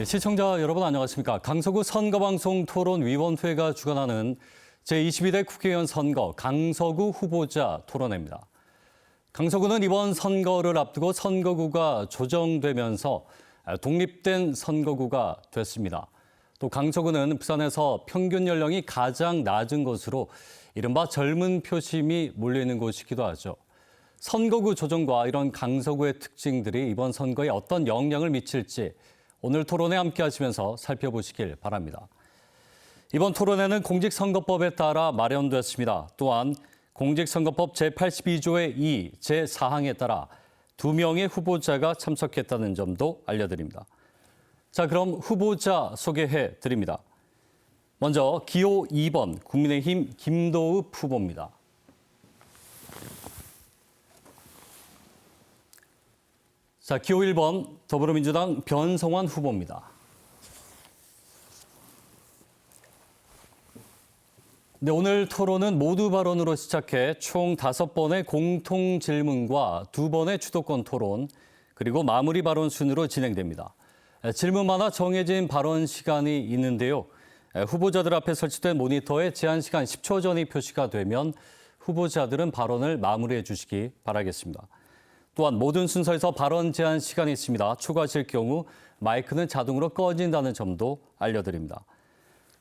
시청자 여러분 안녕하십니까. 강서구 선거방송 토론위원회가 주관하는 제22대 국회의원 선거 강서구 후보자 토론회입니다. 강서구는 이번 선거를 앞두고 선거구가 조정되면서 독립된 선거구가 됐습니다. 또 강서구는 부산에서 평균 연령이 가장 낮은 곳으로 이른바 젊은 표심이 몰려있는 곳이기도 하죠. 선거구 조정과 이런 강서구의 특징들이 이번 선거에 어떤 영향을 미칠지 오늘 토론에 함께 하시면서 살펴보시길 바랍니다. 이번 토론회는 공직선거법에 따라 마련됐습니다. 또한 공직선거법 제82조의 2, 제4항에 따라 2명의 후보자가 참석했다는 점도 알려드립니다. 자, 그럼 후보자 소개해 드립니다. 먼저 기호 2번 국민의힘 김도읍 후보입니다. 자, 기호 1번 더불어민주당 변성환 후보입니다. 네, 오늘 토론은 모두 발언으로 시작해 총 5번의 공통 질문과 2번의 주도권 토론, 그리고 마무리 발언 순으로 진행됩니다. 질문마다 정해진 발언 시간이 있는데요. 후보자들 앞에 설치된 모니터에 제한 시간 10초 전이 표시가 되면 후보자들은 발언을 마무리해 주시기 바라겠습니다. 또한 모든 순서에서 발언 제한 시간이 있습니다. 초과하실 경우 마이크는 자동으로 꺼진다는 점도 알려드립니다.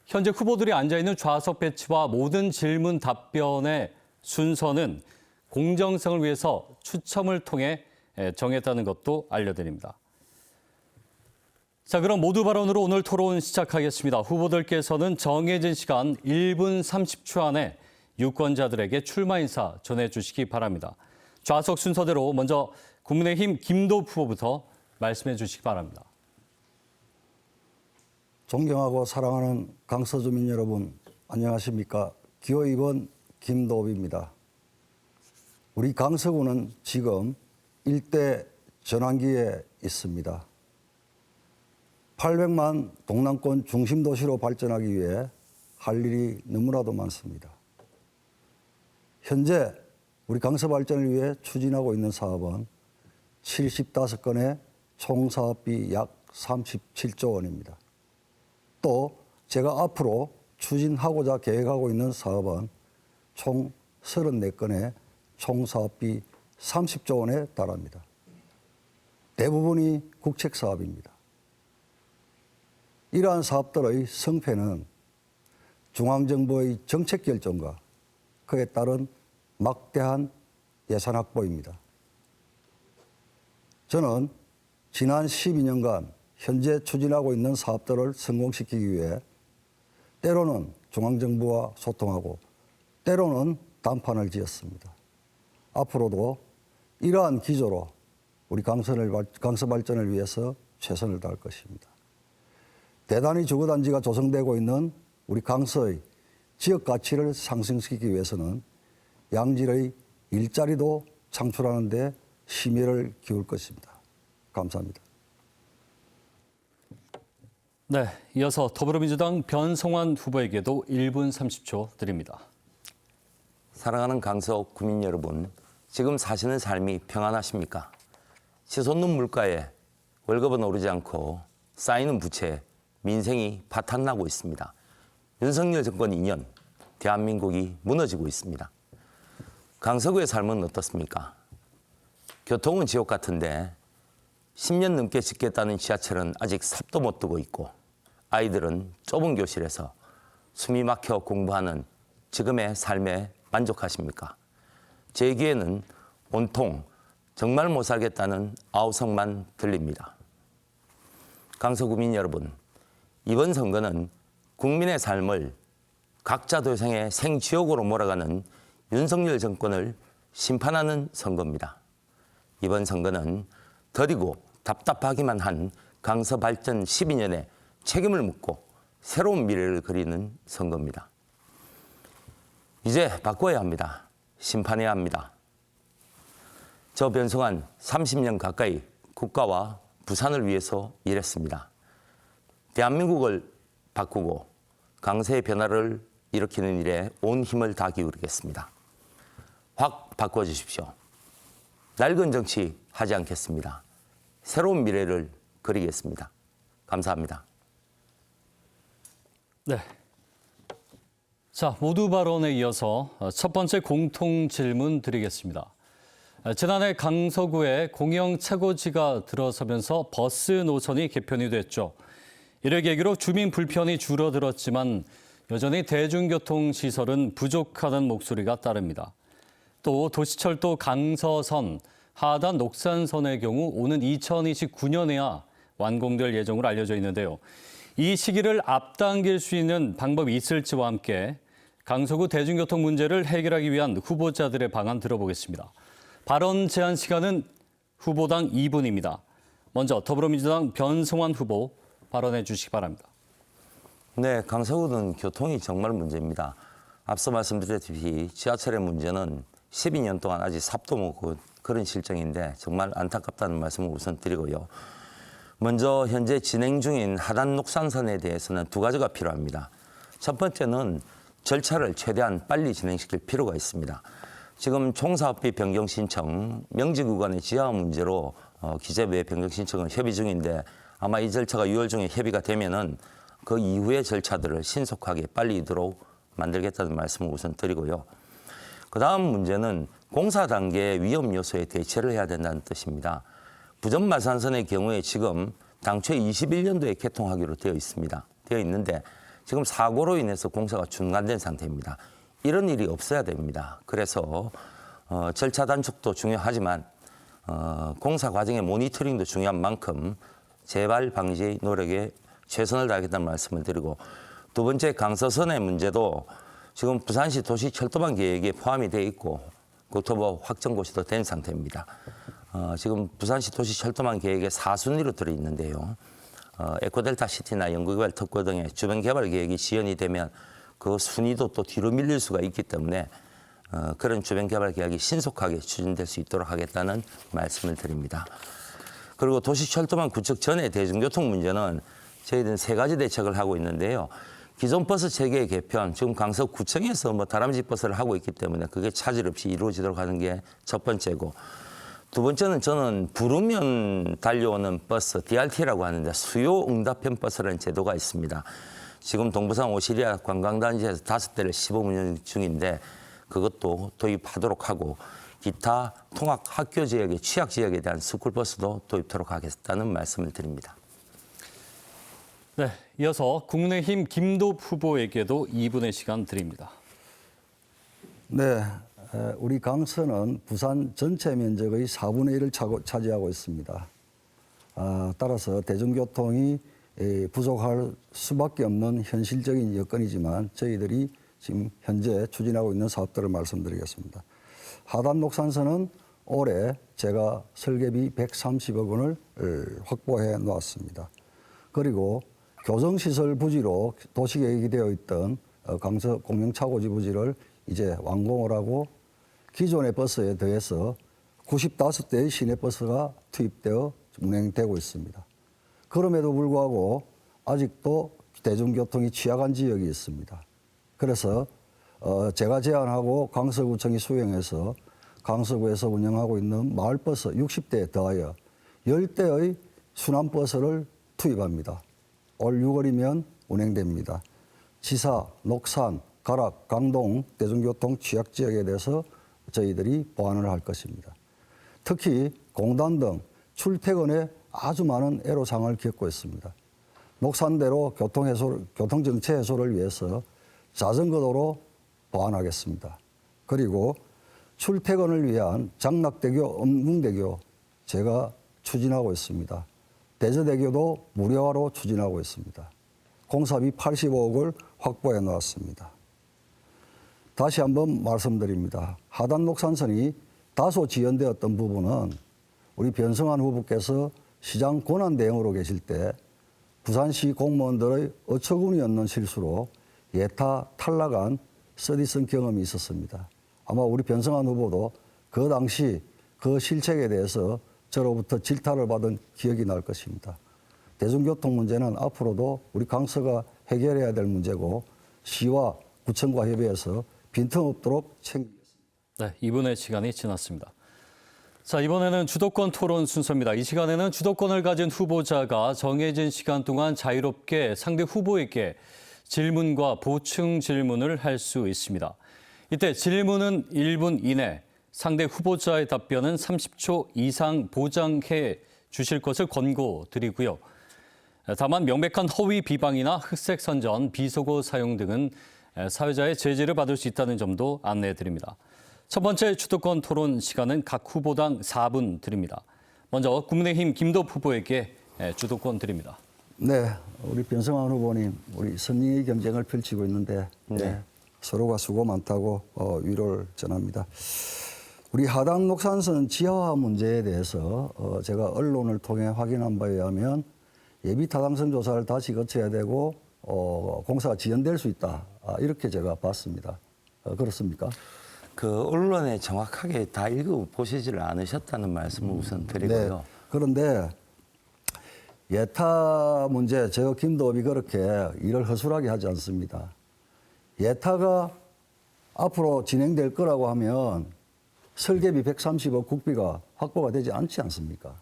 현재 후보들이 앉아있는 좌석 배치와 모든 질문 답변의 순서는 공정성을 위해서 추첨을 통해 정했다는 것도 알려드립니다. 자, 그럼 모두 발언으로 오늘 토론 시작하겠습니다. 후보들께서는 정해진 시간 1분 30초 안에 유권자들에게 출마 인사 전해주시기 바랍니다. 좌석 순서대로 먼저 국민의힘 김도읍 후보부터 말씀해 주시기 바랍니다. 존경하고 사랑하는 강서주민 여러분, 안녕하십니까? 기호 2번 김도읍입니다. 우리 강서구는 지금 일대 전환기에 있습니다. 800만 동남권 중심도시로 발전하기 위해 할 일이 너무나도 많습니다. 현재 우리 강서 발전을 위해 추진하고 있는 사업은 75건의 총 사업비 약 37조 원입니다. 또 제가 앞으로 추진하고자 계획하고 있는 사업은 총 34건의 총 사업비 30조 원에 달합니다. 대부분이 국책 사업입니다. 이러한 사업들의 성패는 중앙정부의 정책 결정과 그에 따른 막대한 예산 확보입니다. 저는 지난 12년간 현재 추진하고 있는 사업들을 성공시키기 위해 때로는 중앙정부와 소통하고 때로는 단판을 지었습니다. 앞으로도 이러한 기조로 우리 강서 발전을 위해서 최선을 다할 것입니다. 대단히 주거단지가 조성되고 있는 우리 강서의 지역 가치를 상승시키기 위해서는 양질의 일자리도 창출하는 데 심혈을 기울 것입니다. 감사합니다. 네, 이어서 더불어민주당 변성환 후보에게도 1분 30초 드립니다. 사랑하는 강서 구민 여러분, 지금 사시는 삶이 평안하십니까? 치솟는 물가에 월급은 오르지 않고 쌓이는 부채에 민생이 바탕나고 있습니다. 윤석열 정권 2년, 대한민국이 무너지고 있습니다. 강서구의 삶은 어떻습니까? 교통은 지옥 같은데 10년 넘게 짓겠다는 지하철은 아직 삽도 못 두고 있고 아이들은 좁은 교실에서 숨이 막혀 공부하는 지금의 삶에 만족하십니까? 제 귀에는 온통 정말 못 살겠다는 아우성만 들립니다. 강서구민 여러분, 이번 선거는 국민의 삶을 각자 도생의 생지옥으로 몰아가는 윤석열 정권을 심판하는 선거입니다. 이번 선거는 더디고 답답하기만 한 강서 발전 12년의 책임을 묻고 새로운 미래를 그리는 선거입니다. 이제 바꿔야 합니다. 심판해야 합니다. 저 변성환 30년 가까이 국가와 부산을 위해서 일했습니다. 대한민국을 바꾸고 강서의 변화를 일으키는 일에 온 힘을 다 기울이겠습니다. 확 바꿔주십시오. 낡은 정치 하지 않겠습니다. 새로운 미래를 그리겠습니다. 감사합니다. 네. 자, 모두 발언에 이어서 첫 번째 공통 질문 드리겠습니다. 지난해 강서구에 공영 차고지가 들어서면서 버스 노선이 개편이 됐죠. 이를 계기로 주민 불편이 줄어들었지만 여전히 대중교통 시설은 부족하다는 목소리가 따릅니다. 또 도시철도 강서선, 하단 녹산선의 경우 오는 2029년에야 완공될 예정으로 알려져 있는데요. 이 시기를 앞당길 수 있는 방법이 있을지와 함께 강서구 대중교통 문제를 해결하기 위한 후보자들의 방안 들어보겠습니다. 발언 제한 시간은 후보당 2분입니다. 먼저 더불어민주당 변성환 후보 발언해 주시기 바랍니다. 네, 강서구는 교통이 정말 문제입니다. 앞서 말씀드렸듯이 지하철의 문제는 12년 동안 아직 삽도 먹고 그런 실정인데 정말 안타깝다는 말씀을 우선 드리고요. 먼저 현재 진행 중인 하단 녹산선에 대해서는 두 가지가 필요합니다. 첫 번째는 절차를 최대한 빨리 진행시킬 필요가 있습니다. 지금 총사업비 변경 신청, 명지 구간의 지하 문제로 기재부의 변경 신청은 협의 중인데 아마 이 절차가 6월 중에 협의가 되면은 그 이후의 절차들을 신속하게 빨리 이도록 만들겠다는 말씀을 우선 드리고요. 그다음 문제는 공사 단계의 위험 요소에 대처를 해야 된다는 뜻입니다. 부전 마산선의 경우에 지금 당초에 21년도에 개통하기로 되어 있는데 지금 사고로 인해서 공사가 중단된 상태입니다. 이런 일이 없어야 됩니다. 그래서 절차 단축도 중요하지만 공사 과정의 모니터링도 중요한 만큼 재발 방지 노력에 최선을 다하겠다는 말씀을 드리고 두 번째 강서선의 문제도 지금 부산시 도시철도망 계획에 포함이 되어 있고 국토부 확정고시도 된 상태입니다. 지금 부산시 도시철도망 계획에 4순위로 들어있는데요. 에코델타 시티나 연구개발 특구 등의 주변 개발 계획이 지연이 되면 그 순위도 또 뒤로 밀릴 수가 있기 때문에 그런 주변 개발 계획이 신속하게 추진될 수 있도록 하겠다는 말씀을 드립니다. 그리고 도시철도망 구축 전의 대중교통 문제는 저희들은 세 가지 대책을 하고 있는데요. 기존 버스 체계의 개편, 지금 강서구청에서 다람쥐 버스를 하고 있기 때문에 그게 차질 없이 이루어지도록 하는 게 첫 번째고, 두 번째는 저는 부르면 달려오는 버스, DRT라고 하는데 수요 응답형 버스라는 제도가 있습니다. 지금 동부산 오시리아 관광단지에서 5대를 시범 운영 중인데 그것도 도입하도록 하고 기타 통학 학교 지역의 취약 지역에 대한 스쿨버스도 도입하도록 하겠다는 말씀을 드립니다. 네, 이어서 국민의힘 김도읍 후보에게도 2분의 시간 드립니다. 네, 우리 강서는 부산 전체 면적의 4분의 1을 차지하고 있습니다. 따라서 대중교통이 부족할 수밖에 없는 현실적인 여건이지만 저희들이 지금 현재 추진하고 있는 사업들을 말씀드리겠습니다. 하단 녹산선은 올해 제가 설계비 130억 원을 확보해 놓았습니다. 그리고 교정시설 부지로 도시계획이 되어 있던 강서 공영차고지 부지를 이제 완공을 하고 기존의 버스에 더해서 95대의 시내버스가 투입되어 운행되고 있습니다. 그럼에도 불구하고 아직도 대중교통이 취약한 지역이 있습니다. 그래서 제가 제안하고 강서구청이 수행해서 강서구에서 운영하고 있는 마을버스 60대에 더하여 10대의 순환버스를 투입합니다. 올 6월이면 운행됩니다. 지사, 녹산, 가락, 강동 대중교통 취약지역에 대해서 저희들이 보완을 할 것입니다. 특히 공단 등 출퇴근에 아주 많은 애로사항을 겪고 있습니다. 녹산대로 교통정체 해소를 위해서 자전거도로 보완하겠습니다. 그리고 출퇴근을 위한 장락대교, 엄궁대교 제가 추진하고 있습니다. 대저대교도 무료화로 추진하고 있습니다. 공사비 85억을 확보해 놓았습니다. 다시 한번 말씀드립니다. 하단 녹산선이 다소 지연되었던 부분은 우리 변성환 후보께서 시장 권한 대행으로 계실 때 부산시 공무원들의 어처구니 없는 실수로 예타 탈락한 서디슨 경험이 있었습니다. 아마 우리 변성환 후보도 그 당시 그 실책에 대해서 저로부터 질타를 받은 기억이 날 것입니다. 대중교통 문제는 앞으로도 우리 강서가 해결해야 될 문제고 시와 구청과 협의해서 빈틈없도록 챙기겠습니다. 네, 2분의 시간이 지났습니다. 자, 이번에는 주도권 토론 순서입니다. 이 시간에는 주도권을 가진 후보자가 정해진 시간 동안 자유롭게 상대 후보에게 질문과 보충 질문을 할 수 있습니다. 이때 질문은 1분 이내, 상대 후보자의 답변은 30초 이상 보장해 주실 것을 권고드리고요. 다만 명백한 허위 비방이나 흑색 선전, 비속어 사용 등은 사회자의 제지를 받을 수 있다는 점도 안내해드립니다. 첫 번째 주도권 토론 시간은 각 후보당 4분 드립니다. 먼저 국민의힘 김도읍 후보에게 주도권 드립니다. 네, 우리 변성환 후보님, 우리 선의의 경쟁을 펼치고 있는데 서로가 수고 많다고 위로를 전합니다. 우리 하당 녹산선 지하화 문제에 대해서 제가 언론을 통해 확인한 바에 의하면 예비 타당성 조사를 다시 거쳐야 되고 공사가 지연될 수 있다. 이렇게 제가 봤습니다. 그렇습니까? 그 언론에 정확하게 다 읽어보시지를 않으셨다는 말씀을 우선 드리고요. 네. 그런데 예타 문제, 저 김도읍이 그렇게 일을 허술하게 하지 않습니다. 예타가 앞으로 진행될 거라고 하면 설계비 130억 국비가 확보가 되지 않지 않습니까?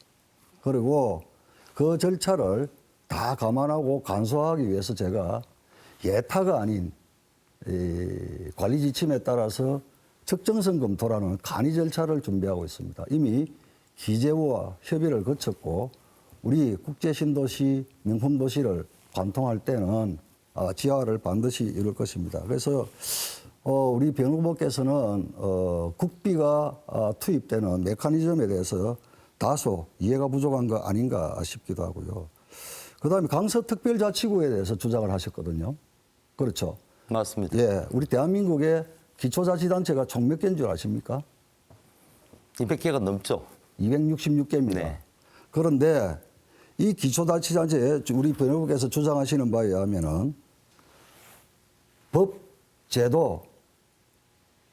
그리고 그 절차를 다 감안하고 간소화하기 위해서 제가 예타가 아닌 관리 지침에 따라서 적정성 검토라는 간이 절차를 준비하고 있습니다. 이미 기재부와 협의를 거쳤고 우리 국제신도시, 명품도시를 관통할 때는 지하화를 반드시 이룰 것입니다. 그래서 우리 변 후보께서는 국비가 투입되는 메커니즘에 대해서 다소 이해가 부족한 거 아닌가 싶기도 하고요. 그다음에 강서특별자치구에 대해서 주장을 하셨거든요. 그렇죠? 맞습니다. 예, 우리 대한민국의 기초자치단체가 총 몇 개인 줄 아십니까? 200개가 넘죠. 266개입니다. 네. 그런데 이 기초자치단체에 우리 변 후보께서 주장하시는 바에 의하면은 법, 제도,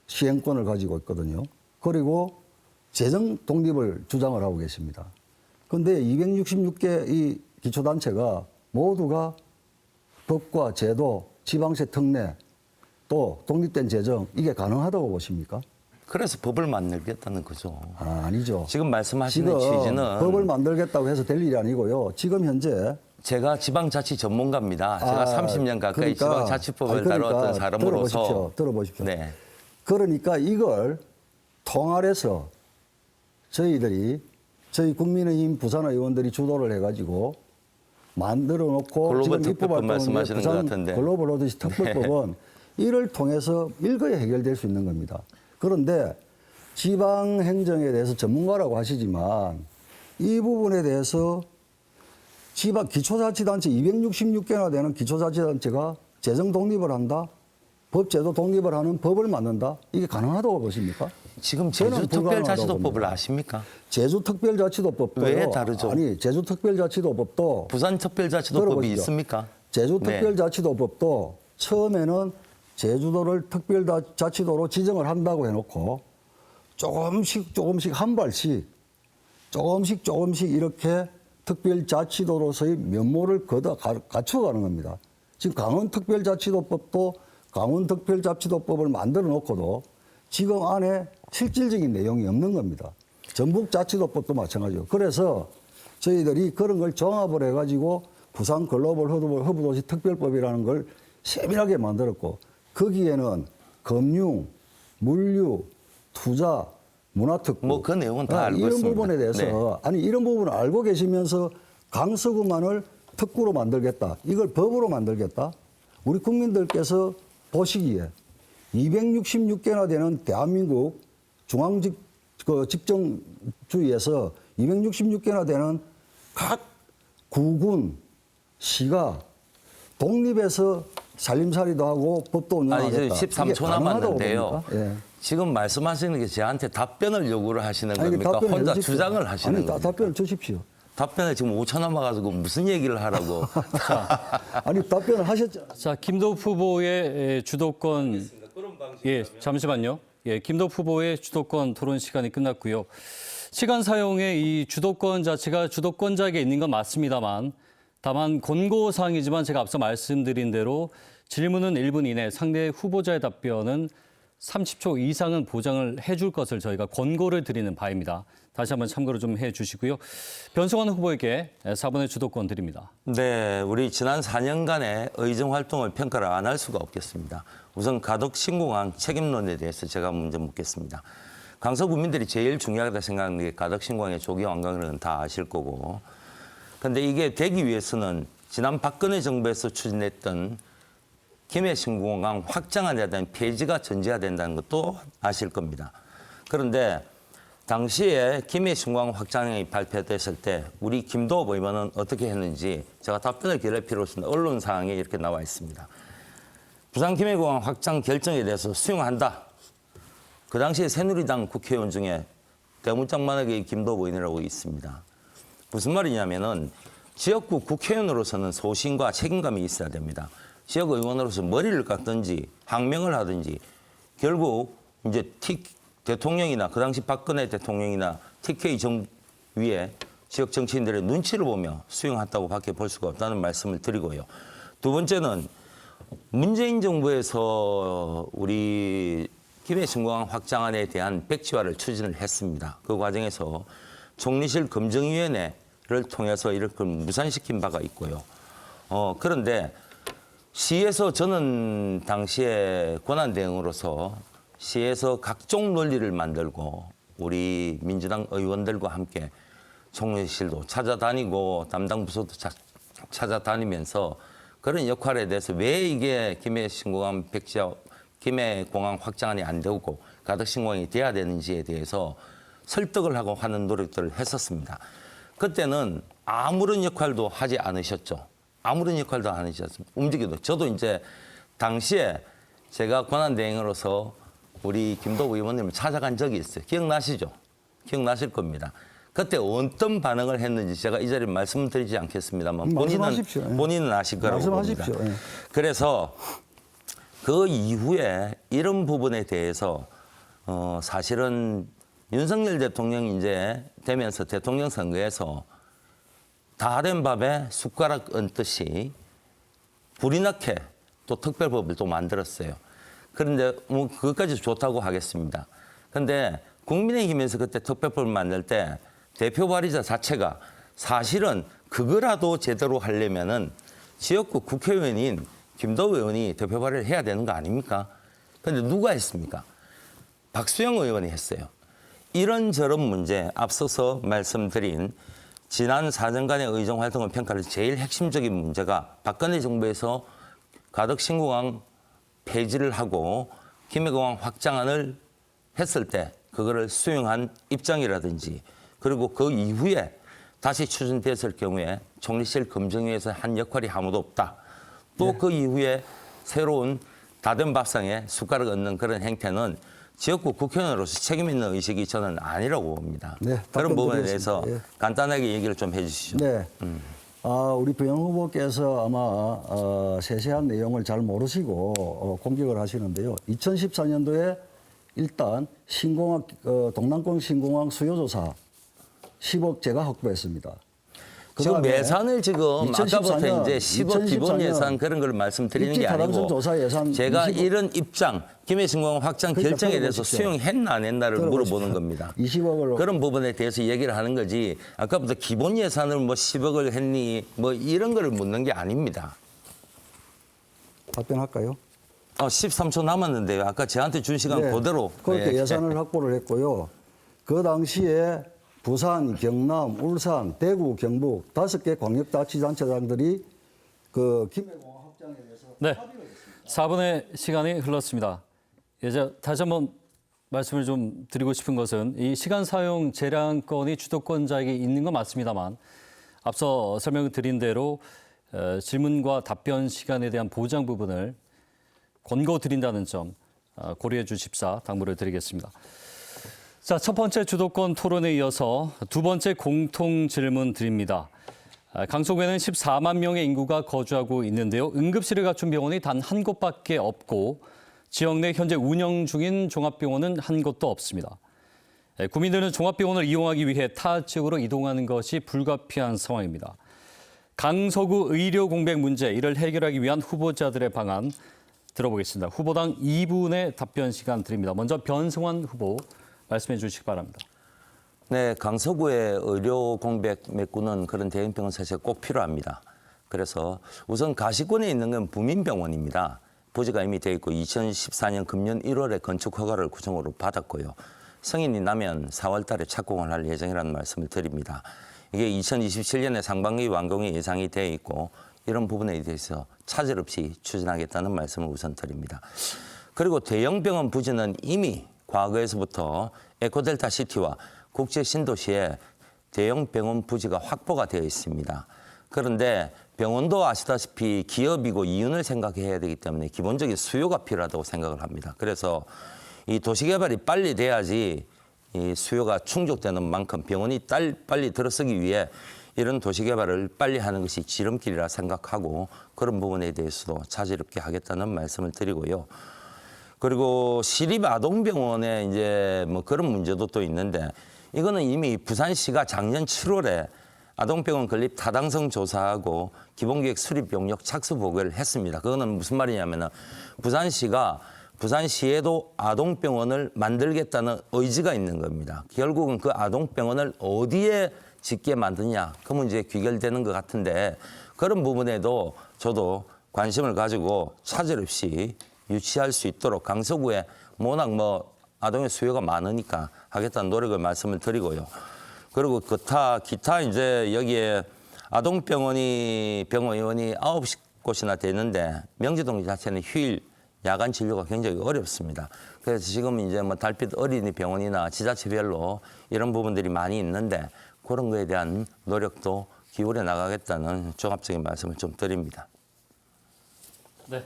시행권을 가지고 있거든요. 그리고 재정 독립을 주장을 하고 계십니다. 그런데 266개 이 기초단체가 모두가 법과 제도, 지방세 특례, 또 독립된 재정, 이게 가능하다고 보십니까? 그래서 법을 만들겠다는 거죠. 아니죠. 지금 말씀하시는 지금 취지는 법을 만들겠다고 해서 될 일이 아니고요. 지금 현재 제가 지방자치 전문가입니다. 제가 30년 가까이 지방자치법을 다뤘던 사람으로서 들어보십시오. 네. 그러니까 이걸 통할해서 저희 국민의힘 부산 의원들이 주도를 해가지고 만들어 놓고 글로벌 지금 특별법 말씀하시는 것 같은데. 글로벌 오디시 특별법은 이를 통해서 일거에 해결될 수 있는 겁니다. 그런데 지방 행정에 대해서 전문가라고 하시지만 이 부분에 대해서 지방 기초자치단체 266개나 되는 기초자치단체가 재정 독립을 한다, 법제도 독립을 하는 법을 만든다, 이게 가능하다고 보십니까? 지금 저는 제주특별자치도법을 불가능하다고 아십니까? 제주특별자치도법도 왜 다르죠? 아니 제주특별자치도법도 부산특별자치도법이 들어보시죠. 있습니까? 제주특별자치도법도 처음에는 제주도를 특별자치도로 지정을 한다고 해놓고 조금씩 한 발씩 조금씩 이렇게 특별자치도로서의 면모를 갖춰가는 겁니다. 지금 강원특별자치도법도 강원특별자치도법을 만들어 놓고도 지금 안에 실질적인 내용이 없는 겁니다. 전북자치도법도 마찬가지고. 그래서 저희들이 그런 걸 종합을 해가지고 부산 글로벌 허브도시 특별법이라는 걸 세밀하게 만들었고 거기에는 금융, 물류, 투자, 문화특구 뭐 그 내용은 다 알고 이런 있습니다. 부분에 대해서 네. 아니 이런 부분을 알고 계시면서 강서구만을 특구로 만들겠다. 이걸 법으로 만들겠다. 우리 국민들께서 보시기에 266개나 되는 대한민국 직정주의에서 266개나 되는 각 구군, 시가 독립해서 살림살이도 하고 법도 운영하겠다. 아니, 이제 13초 남았는데요. 예. 지금 말씀하시는 게 저한테 답변을 요구를 하시는 아니, 겁니까? 답변을 혼자 해주십시오. 주장을 하시는 아니, 겁니까? 답변을 주십시오. 답변에 지금 5초 남아가지고 무슨 얘기를 하라고. 아니 답변을 하셨죠. 자, 김도읍 후보의 주도권. 예, 잠시만요. 예, 김도읍 후보의 주도권 토론 시간이 끝났고요. 시간 사용의 이 주도권 자체가 주도권자에게 있는 건 맞습니다만 다만 권고사항이지만 제가 앞서 말씀드린 대로 질문은 1분 이내, 상대 후보자의 답변은 30초 이상은 보장을 해줄 것을 저희가 권고를 드리는 바입니다. 다시 한번 참고를 좀 해주시고요. 변성환 후보에게 4번의 주도권 드립니다. 네, 우리 지난 4년간의 의정 활동을 평가를 안 할 수가 없겠습니다. 우선 가덕 신공항 책임론에 대해서 제가 먼저 묻겠습니다. 강서 구민들이 제일 중요하다 생각하는 게 가덕 신공항의 조기 완공은 다 아실 거고, 근데 이게 되기 위해서는 지난 박근혜 정부에서 추진했던 김해 신공항 확장안에 대한 폐지가 전제가 된다는 것도 아실 겁니다. 그런데 당시에 김해 신공항 확장이 발표됐을 때 우리 김도읍 의원은 어떻게 했는지 제가 답변을 기다릴 필요 없습니다. 언론사항에 이렇게 나와 있습니다. 부산 김해공항 확장 결정에 대해서 수용한다. 그 당시에 새누리당 국회의원 중에 대문짝만하게 김도읍 의원이라고 있습니다. 무슨 말이냐면은 지역구 국회의원으로서는 소신과 책임감이 있어야 됩니다. 지역 의원으로서 머리를 깎든지 항명을 하든지 결국 이제 대통령이나 그 당시 박근혜 대통령이나 TK 정위에 지역 정치인들의 눈치를 보며 수용한다고 밖에 볼 수가 없다는 말씀을 드리고요. 두 번째는 문재인 정부에서 우리 김해 신공항 확장안에 대한 백지화를 추진을 했습니다. 그 과정에서 총리실 검증위원회를 통해서 이렇게 무산시킨 바가 있고요. 그런데 시에서 저는 당시에 권한대행으로서 시에서 각종 논리를 만들고 우리 민주당 의원들과 함께 총리실도 찾아다니고 담당 부서도 찾아다니면서 그런 역할에 대해서 왜 이게 김해 신공항 백지화, 김해 공항 확장안이 안 되고 가덕 신공항이 돼야 되는지에 대해서 설득을 하고 하는 노력들을 했었습니다. 그때는 아무런 역할도 하지 않으셨죠. 아무런 역할도 안 하셨습니다. 움직여도. 저도 이제 당시에 제가 권한대행으로서 우리 김도읍 의원님을 찾아간 적이 있어요. 기억나시죠? 기억나실 겁니다. 그때 어떤 반응을 했는지 제가 이 자리에 말씀드리지 않겠습니다만 본인은 아실 거라고 봅니다. 예. 그래서 그 이후에 이런 부분에 대해서 사실은 윤석열 대통령이 이제 되면서 대통령 선거에서 다 된 밥에 숟가락 얹듯이 불이 나게 또 특별법을 또 만들었어요. 그런데 뭐 그것까지 좋다고 하겠습니다. 그런데 국민의힘에서 그때 특별법을 만들 때 대표 발의자 자체가 사실은 그거라도 제대로 하려면은 지역구 국회의원인 김도읍 의원이 대표 발의를 해야 되는 거 아닙니까? 그런데 누가 했습니까? 박수영 의원이 했어요. 이런저런 문제 앞서서 말씀드린 지난 4년간의 의정 활동을 평가할 제일 핵심적인 문제가 박근혜 정부에서 가덕 신공항 폐지를 하고 김해공항 확장안을 했을 때 그거를 수용한 입장이라든지 그리고 그 이후에 다시 추진됐을 경우에 총리실 검증위에서 한 역할이 아무도 없다. 또 그 이후에 새로운 다된 밥상에 숟가락 얹는 그런 행태는 지역구 국회의원으로서 책임 있는 의식이 저는 아니라고 봅니다. 네, 그런 부분에 대해서 예. 간단하게 얘기를 좀 해주시죠. 네. 우리 부영 후보께서 아마 세세한 내용을 잘 모르시고 공격을 하시는데요. 2014년도에 일단 신공항 동남권 신공항 수요조사 10억 제가 확보했습니다. 지금 예산을 지금 아까부터 이제 10억 기본 예산 그런 걸 말씀드리는 게 아니고 조사 예산 제가 20억. 이런 입장 김해 신공항 확장 그러니까 결정에 대해서 들어보십시오. 수용했나 안 했나를 물어보는 겁니다. 20억을 그런 부분에 대해서 얘기를 하는 거지 아까부터 기본 예산을 뭐 10억을 했니 뭐 이런 거를 묻는 게 아닙니다. 답변할까요? 13초 남았는데요. 아까 저한테 준 시간 네, 그대로. 그렇게 네. 예산을 확보를 했고요. 그 당시에 부산, 경남, 울산, 대구, 경북 5개 광역자치단체장들이 그 김해공항 확장에 대해서 네, 4분의 시간이 흘렀습니다. 이제 다시 한번 말씀을 좀 드리고 싶은 것은 이 시간 사용 재량권이 주도권자에게 있는 건 맞습니다만 앞서 설명을 드린 대로 질문과 답변 시간에 대한 보장 부분을 권고드린다는 점 고려해 주십사 당부를 드리겠습니다. 자, 첫 번째 주도권 토론에 이어서 두 번째 공통 질문 드립니다. 강서구에는 14만 명의 인구가 거주하고 있는데요. 응급실을 갖춘 병원이 단 한 곳밖에 없고 지역 내 현재 운영 중인 종합병원은 한 곳도 없습니다. 구민들은 종합병원을 이용하기 위해 타 지역으로 이동하는 것이 불가피한 상황입니다. 강서구 의료 공백 문제, 이를 해결하기 위한 후보자들의 방안 들어보겠습니다. 후보당 2분의 답변 시간 드립니다. 먼저 변성환 후보 말씀해 주시기 바랍니다. 네, 강서구의 의료 공백 메꾸는 그런 대형병원 사실 꼭 필요합니다. 그래서 우선 가시권에 있는 건 부민병원입니다. 부지가 이미 되어 있고 2014년 금년 1월에 건축 허가를 구청으로 받았고요. 승인이 나면 4월 달에 착공을 할 예정이라는 말씀을 드립니다. 이게 2027년에 상반기 완공이 예상이 되어 있고 이런 부분에 대해서 차질 없이 추진하겠다는 말씀을 우선 드립니다. 그리고 대형병원 부지는 이미 과거에서부터 에코델타 시티와 국제 신도시에 대형병원 부지가 확보가 되어 있습니다. 그런데 병원도 아시다시피 기업이고 이윤을 생각해야 되기 때문에 기본적인 수요가 필요하다고 생각을 합니다. 그래서 이 도시개발이 빨리 돼야지 이 수요가 충족되는 만큼 병원이 빨리 들어서기 위해 이런 도시개발을 빨리 하는 것이 지름길이라 생각하고 그런 부분에 대해서도 차질 없게 하겠다는 말씀을 드리고요. 그리고 시립아동병원에 이제 뭐 그런 문제도 또 있는데 이거는 이미 부산시가 작년 7월에 아동병원 건립 타당성 조사하고 기본계획 수립 용역 착수 보고를 했습니다. 그거는 무슨 말이냐면은 부산시에도 아동병원을 만들겠다는 의지가 있는 겁니다. 결국은 그 아동병원을 어디에 짓게 만드냐 그 문제에 귀결되는 것 같은데 그런 부분에도 저도 관심을 가지고 차질 없이 유치할 수 있도록 강서구에 워낙 아동의 수요가 많으니까 하겠다는 노력을 말씀을 드리고요. 그리고 기타 이제 여기에 아동병원이 병원이 9곳이나 되는데 명지동 자체는 휴일 야간 진료가 굉장히 어렵습니다. 그래서 지금 이제 달빛 어린이 병원이나 지자체별로 이런 부분들이 많이 있는데 그런 거에 대한 노력도 기울여 나가겠다는 종합적인 말씀을 좀 드립니다. 네.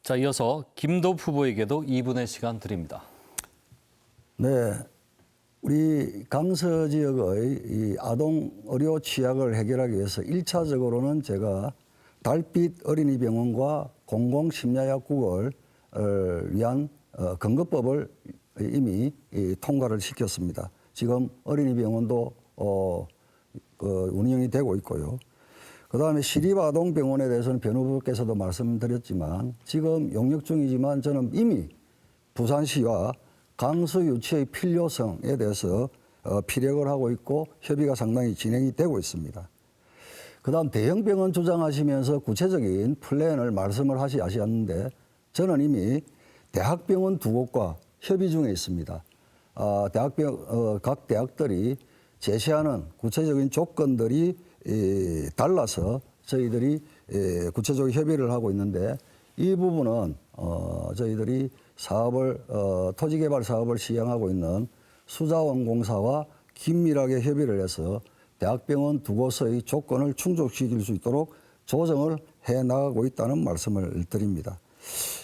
자, 이어서 김도읍 후보에게도 2분의 시간 드립니다. 네, 우리 강서 지역의 이 아동 의료 취약을 해결하기 위해서 1차적으로는 제가 달빛 어린이병원과 공공심야약국을 위한 근거법을 이미 통과를 시켰습니다. 지금 어린이병원도 운영이 되고 있고요. 그다음에 시립아동병원에 대해서는 변호부께서도 말씀드렸지만 지금 용역 중이지만 저는 이미 부산시와 강서 유치의 필요성에 대해서 피력을 하고 있고 협의가 상당히 진행이 되고 있습니다. 그다음 대형병원 주장하시면서 구체적인 플랜을 말씀을 하시는데 저는 이미 대학병원 2곳과 협의 중에 있습니다. 각 대학들이 제시하는 구체적인 조건들이 달라서 저희들이 구체적으로 협의를 하고 있는데 이 부분은 저희들이 토지개발 사업을 시행하고 있는 수자원공사와 긴밀하게 협의를 해서 대학병원 2곳의 조건을 충족시킬 수 있도록 조정을 해나가고 있다는 말씀을 드립니다.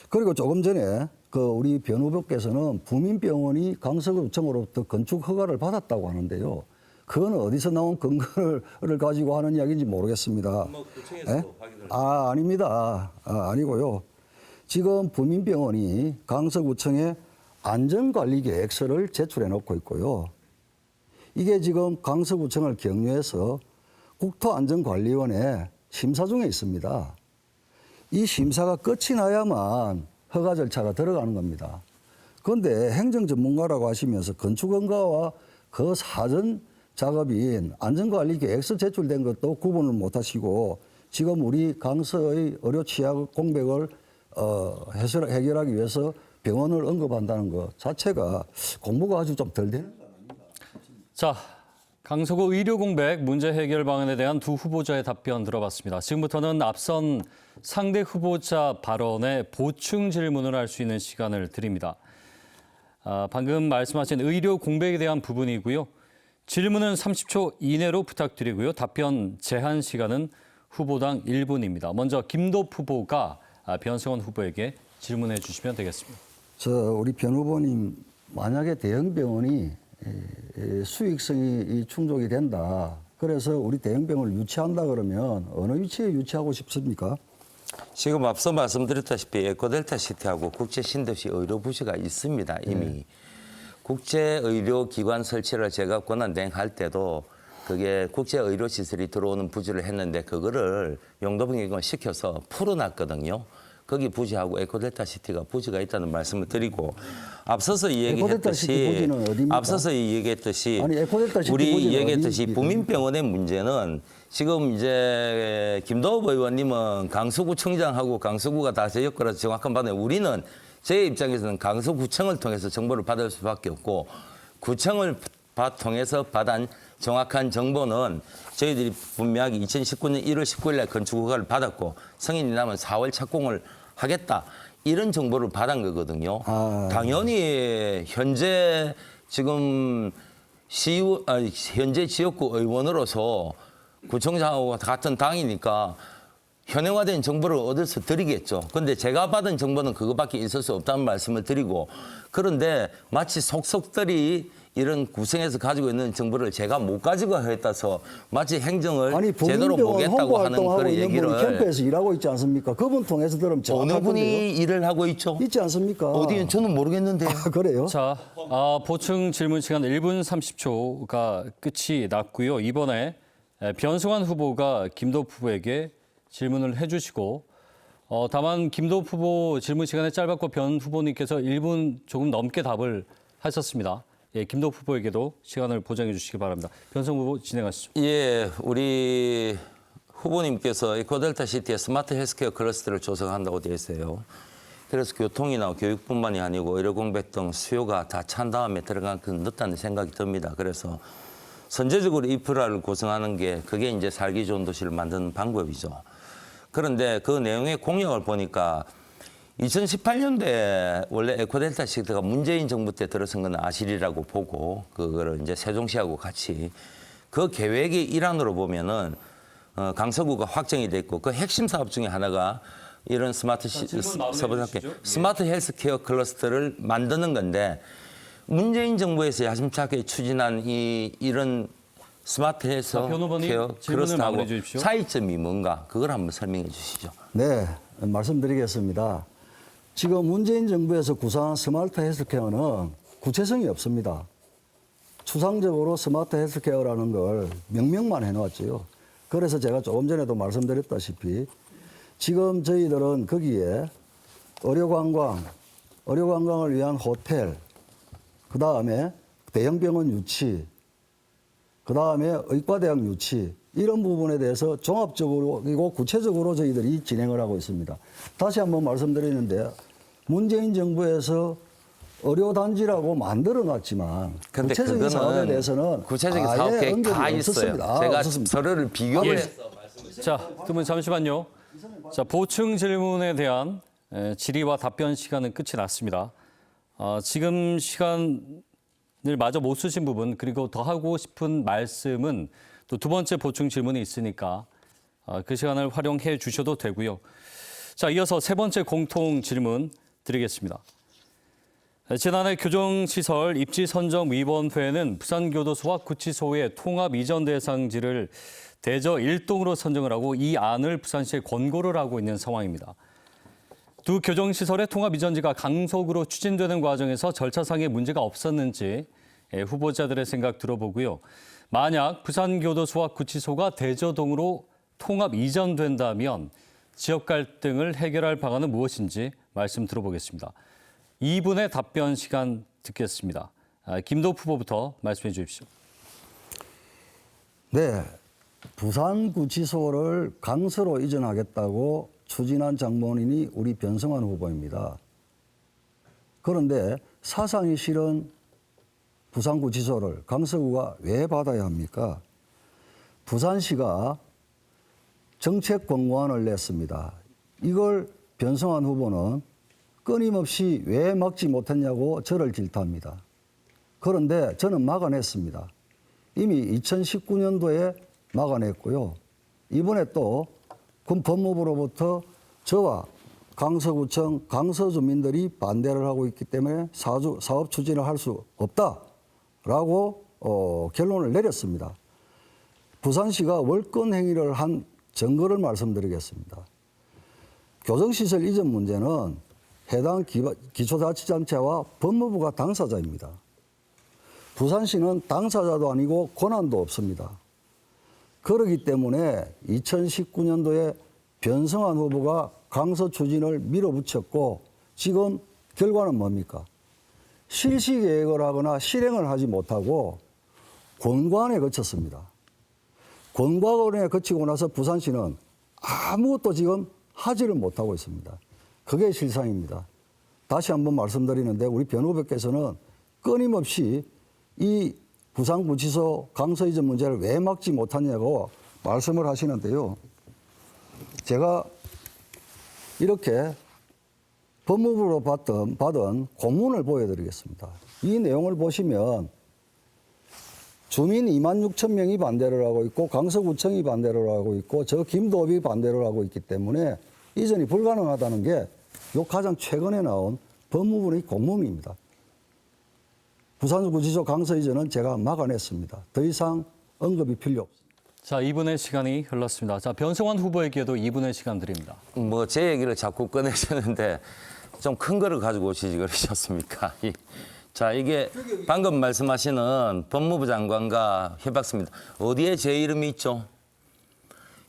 그리고 조금 전에 우리 변호부께서는 부민병원이 강서구청으로부터 건축 허가를 받았다고 하는데요. 그건 어디서 나온 근거를 가지고 하는 이야기인지 모르겠습니다. 구청에서도 확인을 아닙니다. 아니고요. 지금 부민병원이 강서구청에 안전관리 계획서를 제출해 놓고 있고요. 이게 지금 강서구청을 경유해서 국토안전관리원에 심사 중에 있습니다. 이 심사가 끝이 나야만 허가 절차가 들어가는 겁니다. 그런데 행정전문가라고 하시면서 건축허가와 그 사전 작업인 안전관리 계획서 제출된 것도 구분을 못 하시고 지금 우리 강서의 의료 취약 공백을 해결하기 위해서 병원을 언급한다는 것 자체가 공부가 아주 좀 덜 되는 거 아닙니까? 자, 강서구 의료 공백 문제 해결 방안에 대한 두 후보자의 답변 들어봤습니다. 지금부터는 앞선 상대 후보자 발언에 보충 질문을 할 수 있는 시간을 드립니다. 방금 말씀하신 의료 공백에 대한 부분이고요. 질문은 30초 이내로 부탁드리고요. 답변 제한 시간은 후보당 1분입니다. 먼저 김도읍 후보가 변성원 후보에게 질문해 주시면 되겠습니다. 우리 변 후보님, 만약에 대형병원이 수익성이 충족이 된다. 그래서 우리 대형병원을 유치한다 그러면 어느 위치에 유치하고 싶습니까? 지금 앞서 말씀드렸다시피 에코델타 시티하고 국제 신도시 의료 부지가 있습니다. 이미. 국제의료기관 설치를 제가 권한대행할 때도 그게 국제의료시설이 들어오는 부지를 했는데 그거를 용도변경을 시켜서 풀어놨거든요. 거기 부지하고 에코델타 시티가 부지가 있다는 말씀을 드리고 앞서서 에코델타 시티 이야기했듯이 부지는 어디입니까? 앞서서 얘기했듯이 아니, 에코델타 시티 우리 부지는 얘기했듯이 어디 부민병원의 문제는 지금 이제 김도읍 의원님은 강서구청장하고 강서구가 다 제 역할에서 정확한 바는 우리는 제 입장에서는 강서구청을 통해서 정보를 받을 수밖에 없고 구청을 통해서 받은 정확한 정보는 저희들이 분명하게 2019년 1월 19일 날 건축 허가를 받았고 승인이 나면 4월 착공을 하겠다. 이런 정보를 받은 거거든요. 당연히 현재 지금 현재 지역구 의원으로서 구청장하고 같은 당이니까 현행화된 정보를 얻어서 드리겠죠. 그런데 제가 받은 정보는 그거밖에 있을 수 없다는 말씀을 드리고 그런데 마치 속속들이 이런 구청에서 가지고 있는 정보를 제가 못 가지고 했다서 마치 행정을 아니, 제대로 부민병원 보겠다고 하는 홍보활동하고 그런 있는 얘기를 분이 캠프에서 일하고 있지 않습니까? 그분 통해서 들으면 어느 정확할 분이 건데요. 일을 하고 있죠? 있지 않습니까? 어디 저는 모르겠는데요. 그래요? 자, 보충 질문 시간 1분 30초가 끝이 났고요. 이번에 변승환 후보가 김도읍 후보에게 질문을 해주시고 다만 김도읍 후보 질문 시간이 짧았고 변 후보님께서 1분 조금 넘게 답을 하셨습니다. 예, 김도읍 후보에게도 시간을 보장해 주시기 바랍니다. 변승환 후보 진행하시죠. 예, 우리 후보님께서 에코델타 시티에 스마트 헬스케어 클러스터를 조성한다고 되어 있어요. 그래서 교통이나 교육뿐만이 아니고 의료 공백 등 수요가 다 찬 다음에 들어간 그 늦다는 생각이 듭니다. 그래서 선제적으로 인프라를 구성하는 게 그게 이제 살기 좋은 도시를 만드는 방법이죠. 그런데 그 내용의 공약을 보니까 2018년도에 원래 에코델타 시티가 문재인 정부 때 들어선 건 아실이라고 보고 그거를 이제 세종시하고 같이 그 계획의 일환으로 보면은 강서구가 확정이 됐고 그 핵심 사업 중에 하나가 이런 스마트 헬스케어 클러스터를 만드는 건데 문재인 정부에서 야심차게 추진한 이런 스마트 헬스케어 클러스터하고 차이점이 뭔가 그걸 한번 설명해 주시죠. 네, 말씀드리겠습니다. 지금 문재인 정부에서 구상한 스마트 헬스케어는 구체성이 없습니다. 추상적으로 스마트 헬스케어라는 걸 명명만 해놓았죠. 그래서 제가 조금 전에도 말씀드렸다시피 지금 저희들은 거기에 의료관광을 위한 호텔, 그 다음에 대형병원 유치, 그 다음에 의과대학 유치 이런 부분에 대해서 종합적으로 그리고 구체적으로 저희들이 진행을 하고 있습니다. 다시 한번 말씀드리는데 문재인 정부에서 의료단지라고 만들어놨지만 구체적인 사업에 대해서는 구체적인 사업 계획 다 있어요. 제가 서류를 비교해서 자, 두 분 잠시만요. 자, 보충 질문에 대한 질의와 답변 시간은 끝이 났습니다. 지금 시간을 마저 못 쓰신 부분 그리고 더 하고 싶은 말씀은 또 두 번째 보충 질문이 있으니까 그 시간을 활용해 주셔도 되고요. 자, 이어서 세 번째 공통 질문 드리겠습니다. 지난해 교정시설 입지선정위원회는 부산교도소와 구치소의 통합 이전 대상지를 대저 1동으로 선정을 하고 이 안을 부산시에 권고를 하고 있는 상황입니다. 두 교정시설의 통합 이전지가 강속으로 추진되는 과정에서 절차상의 문제가 없었는지 후보자들의 생각 들어보고요. 만약 부산교도소와 구치소가 대저동으로 통합 이전된다면 지역 갈등을 해결할 방안은 무엇인지 말씀 들어보겠습니다. 2분의 답변 시간 듣겠습니다. 김도읍 후보부터 말씀해 주십시오. 네, 부산구치소를 강서로 이전하겠다고 추진한 장본인이 우리 변승환 후보입니다. 그런데 사상이 싫은 부산구치소를 강서구가 왜 받아야 합니까? 부산시가 정책권고안을 냈습니다. 이걸 변승환 후보는 끊임없이 왜 막지 못했냐고 저를 질타합니다. 그런데 저는 막아냈습니다. 이미 2019년도에 막아냈고요. 이번에 또 법무부로부터 저와 강서구청, 강서주민들이 반대를 하고 있기 때문에 사업 추진을 할 수 없다라고 결론을 내렸습니다. 부산시가 월권 행위를 한 증거를 말씀드리겠습니다. 교정시설 이전 문제는 해당 기초자치단체와 법무부가 당사자입니다. 부산시는 당사자도 아니고 권한도 없습니다. 그렇기 때문에 2019년도에 변승환 후보가 강서 추진을 밀어붙였고 지금 결과는 뭡니까? 실시 계획을 하거나 실행을 하지 못하고 권고안에 거쳤습니다. 권고안에 거치고 나서 부산시는 아무것도 지금 하지를 못하고 있습니다. 그게 실상입니다. 다시 한번 말씀드리는데 우리 변호사께서는 끊임없이 이 부산구치소 강서 이전 문제를 왜 막지 못하냐고 말씀을 하시는데요. 제가 이렇게 법무부로 받은 공문을 보여드리겠습니다. 이 내용을 보시면 주민 2만 6천 명이 반대를 하고 있고 강서구청이 반대를 하고 있고 저 김도읍이 반대를 하고 있기 때문에 이전이 불가능하다는 게 요 가장 최근에 나온 법무부의 공문입니다. 부산구치소 강서 이전은 제가 막아냈습니다. 더 이상 언급이 필요 없습니다. 자, 2분의 시간이 흘렀습니다. 자, 변성환 후보에게도 2분의 시간 드립니다. 뭐 제 얘기를 자꾸 꺼내시는데 좀 큰 거를 가지고 오시지 그러셨습니까? 자, 이게 방금 말씀하시는 법무부 장관과 협약서입니다. 어디에 제 이름이 있죠?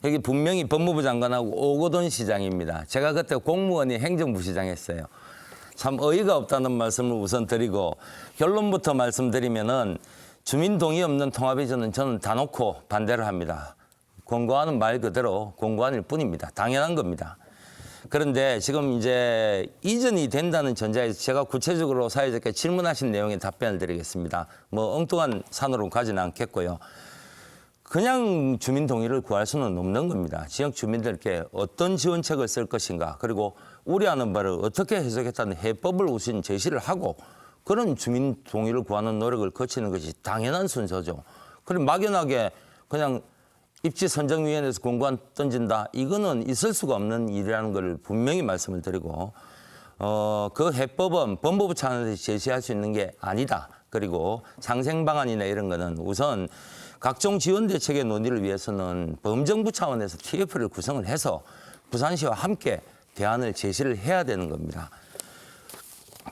여기 분명히 법무부 장관하고 오거돈 시장입니다. 제가 그때 공무원이 행정부 시장 했어요. 참 어이가 없다는 말씀을 우선 드리고 결론부터 말씀드리면은 주민 동의 없는 통합이전은 저는 다 놓고 반대를 합니다. 권고안은 말 그대로 권고안일 뿐입니다. 당연한 겁니다. 그런데 지금 이제 이전이 된다는 전제에서 제가 구체적으로 사회자께 질문하신 내용에 답변을 드리겠습니다. 뭐 엉뚱한 산으로 가지는 않겠고요. 그냥 주민 동의를 구할 수는 없는 겁니다. 지역 주민들께 어떤 지원책을 쓸 것인가, 그리고 우려하는 바를 어떻게 해석했다는 해법을 우선 제시를 하고 그런 주민 동의를 구하는 노력을 거치는 것이 당연한 순서죠. 그리고 막연하게 그냥 입지선정위원회에서 공고안 던진다. 이거는 있을 수가 없는 일이라는 걸 분명히 말씀을 드리고 그 해법은 법무부 차원에서 제시할 수 있는 게 아니다. 그리고 상생 방안이나 이런 거는 우선 각종 지원 대책의 논의를 위해서는 범정부 차원에서 TF를 구성을 해서 부산시와 함께 대안을 제시를 해야 되는 겁니다.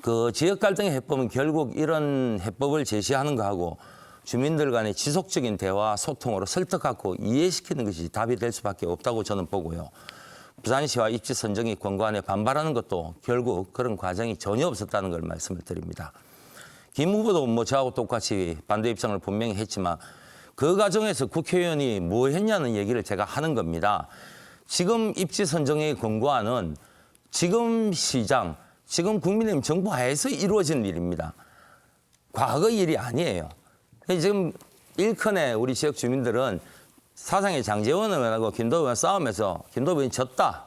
그 지역 갈등의 해법은 결국 이런 해법을 제시하는 거하고 주민들 간의 지속적인 대화, 소통으로 설득하고 이해시키는 것이 답이 될 수밖에 없다고 저는 보고요. 부산시와 입지 선정위 권고안에 반발하는 것도 결국 그런 과정이 전혀 없었다는 걸 말씀을 드립니다. 김 후보도 뭐 저하고 똑같이 반대 입장을 분명히 했지만 그 과정에서 국회의원이 뭐 했냐는 얘기를 제가 하는 겁니다. 지금 입지 선정위 권고안은 지금 시장, 지금 국민의힘 정부 하에서 이루어진 일입니다. 과거 일이 아니에요. 지금 일컨에 우리 지역 주민들은 사상의 장제원 의원하고 김도읍 의원 싸움에서 김도읍 의원이 졌다.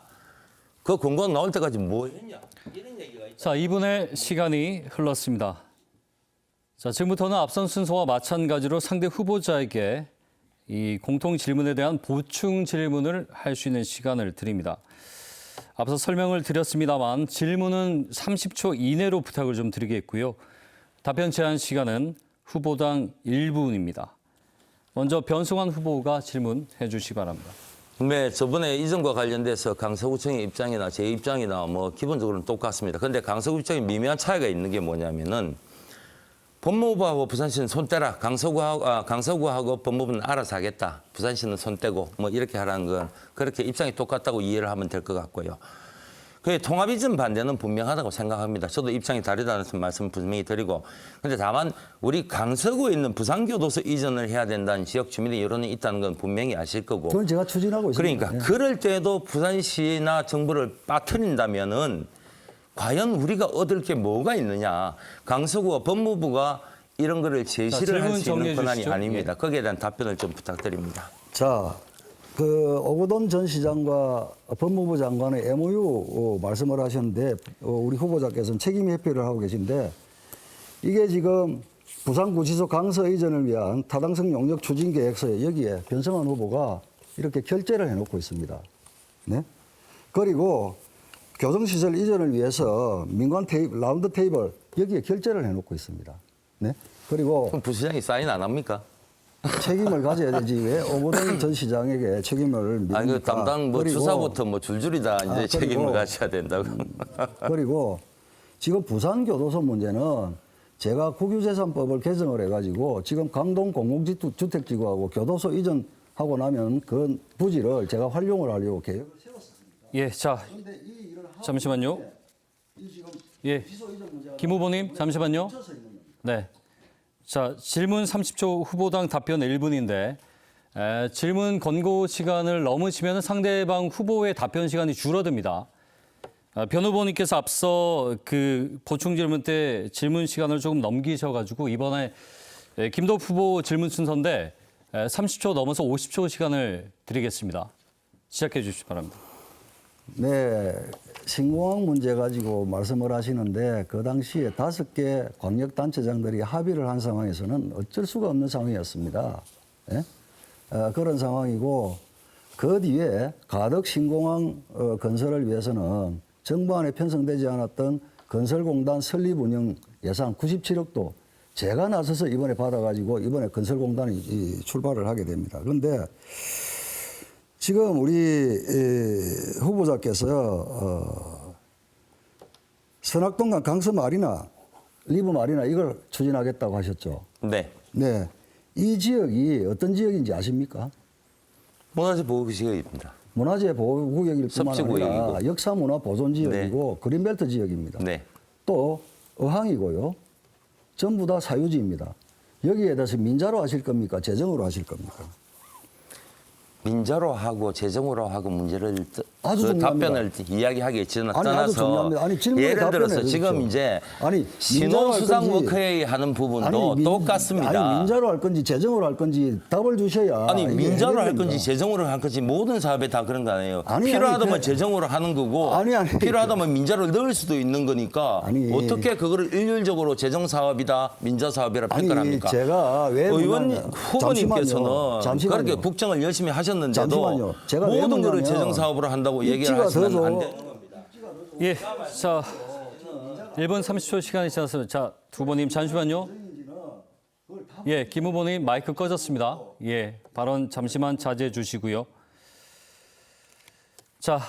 그 권고안 나올 때까지 뭐 했냐. 이런 얘기가 있죠. 자, 2분의 시간이 흘렀습니다. 자, 지금부터는 앞선 순서와 마찬가지로 상대 후보자에게 이 공통 질문에 대한 보충 질문을 할 수 있는 시간을 드립니다. 앞서 설명을 드렸습니다만 질문은 30초 이내로 부탁을 좀 드리겠고요. 답변 제한 시간은 후보당 1분입니다. 먼저 변성환 후보가 질문해 주시기 바랍니다. 네, 저번에 이전과 관련돼서 강서구청의 입장이나 제 입장이나 뭐 기본적으로는 똑같습니다. 그런데 강서구청이 미묘한 차이가 있는 게 뭐냐면은 법무부하고 부산시는 손 떼라. 강서구하고 법무부는 알아서 하겠다. 부산시는 손 떼고 뭐 이렇게 하라는 건 그렇게 입장이 똑같다고 이해를 하면 될 것 같고요. 그 통합 이전 반대는 분명하다고 생각합니다. 저도 입장이 다르다는 말씀 분명히 드리고, 근데 다만 우리 강서구에 있는 부산교도소 이전을 해야 된다는 지역 주민의 여론이 있다는 건 분명히 아실 거고. 그건 제가 추진하고 있습니다. 그러니까 그럴 때도 부산시나 정부를 빠뜨린다면은 과연 우리가 얻을 게 뭐가 있느냐. 강서구와 법무부가 이런 거를 제시를 할 수 있는 권한이 아닙니다. 거기에 대한 답변을 좀 부탁드립니다. 자, 그 오거돈 전 시장과 법무부 장관의 MOU 말씀을 하셨는데 우리 후보자께서는 책임 회피를 하고 계신데 이게 지금 부산구치소 강서 이전을 위한 타당성 용역 추진 계획서에 여기에 변성환 후보가 이렇게 결재를 해놓고 있습니다. 네? 그리고 교정시설 이전을 위해서 민관 라운드 테이블 여기에 결재를 해놓고 있습니다. 네? 그리고 그럼 부시장이 사인 안 합니까? 책임을 가져야 되지 왜 오거돈 전 시장에게 책임을 미룹니까? 아니 그 담당 뭐 그리고, 주사부터 뭐 줄줄이 다 이제 책임을 가져야 된다고. 그리고 지금 부산교도소 문제는 제가 국유재산법을 개정을 해가지고 지금 강동 공공주택지구하고 교도소 이전하고 나면 그 부지를 제가 활용을 하려고 계획을 세웠습니다. 예, 자, 그런데 이 잠시만요. 예, 김 후보님 잠시만요. 네, 자 질문 30초, 후보당 답변 1분인데 질문 권고 시간을 넘으시면 상대방 후보의 답변 시간이 줄어듭니다. 변 후보님께서 앞서 그 보충 질문 때 질문 시간을 조금 넘기셔가지고 이번에 김도 후보 질문 순서인데 30초 넘어서 50초 시간을 드리겠습니다. 시작해 주시기 바랍니다. 네, 신공항 문제 가지고 말씀을 하시는데 그 당시에 5개 광역단체장들이 합의를 한 상황에서는 어쩔 수가 없는 상황이었습니다. 예? 그런 상황이고 그 뒤에 가덕 신공항 건설을 위해서는 정부 안에 편성되지 않았던 건설공단 설립 운영 예산 97억도 제가 나서서 이번에 받아가지고 이번에 건설공단이 출발을 하게 됩니다. 그런데 지금 우리 후보자께서 선악동강 강서 마리나, 리브 마리나 이걸 추진하겠다고 하셨죠. 네. 네, 이 지역이 어떤 지역인지 아십니까? 문화재 보호 지역입니다. 문화재 보호구역일 뿐만 아니라 섭지구역이고. 역사문화 보존 지역이고 그린벨트 지역입니다. 네. 또 어항이고요. 전부 다 사유지입니다. 여기에 대해서 민자로 하실 겁니까? 재정으로 하실 겁니까? 민자로 하고 재정으로 하고 문제를 아주 그 중요합니다. 답변을 이야기하기 전에 아니, 아주 떠나서 중요합니다. 아니, 질문에 예를 답변해 들어서 지금 주십시오. 이제 아니, 신혼수상국회의 하는 부분도 똑같습니다. 아니, 민자로 할 건지 재정으로 할 건지 답을 주셔야. 아니 이게 민자로 할 해결됩니다. 건지 재정으로 할 건지 모든 사업에 다 그런 거 아니에요. 아니, 필요하다면 아니, 재정으로 하는 거고 아니. 필요하다면 민자를 넣을 수도 있는 거니까 아니. 어떻게 그거를 일률적으로 재정 사업이다 민자 사업이라 아니, 평가합니까? 제가 왜 의원 문화냐. 후보님께서는 잠시만요. 그렇게 국정을 열심히 하셨는데도 잠시만요. 제가 왜 모든 거를 문화냐. 재정 사업으로 한다고 얘기를 입지가 하시면 더 안 좋- 되는 겁니다. 예, 자 1분 30초 시간이 지났습니다. 자, 두 후보님 잠시만요. 예, 김 후보님 마이크 꺼졌습니다. 예, 발언 잠시만 자제해 주시고요. 자,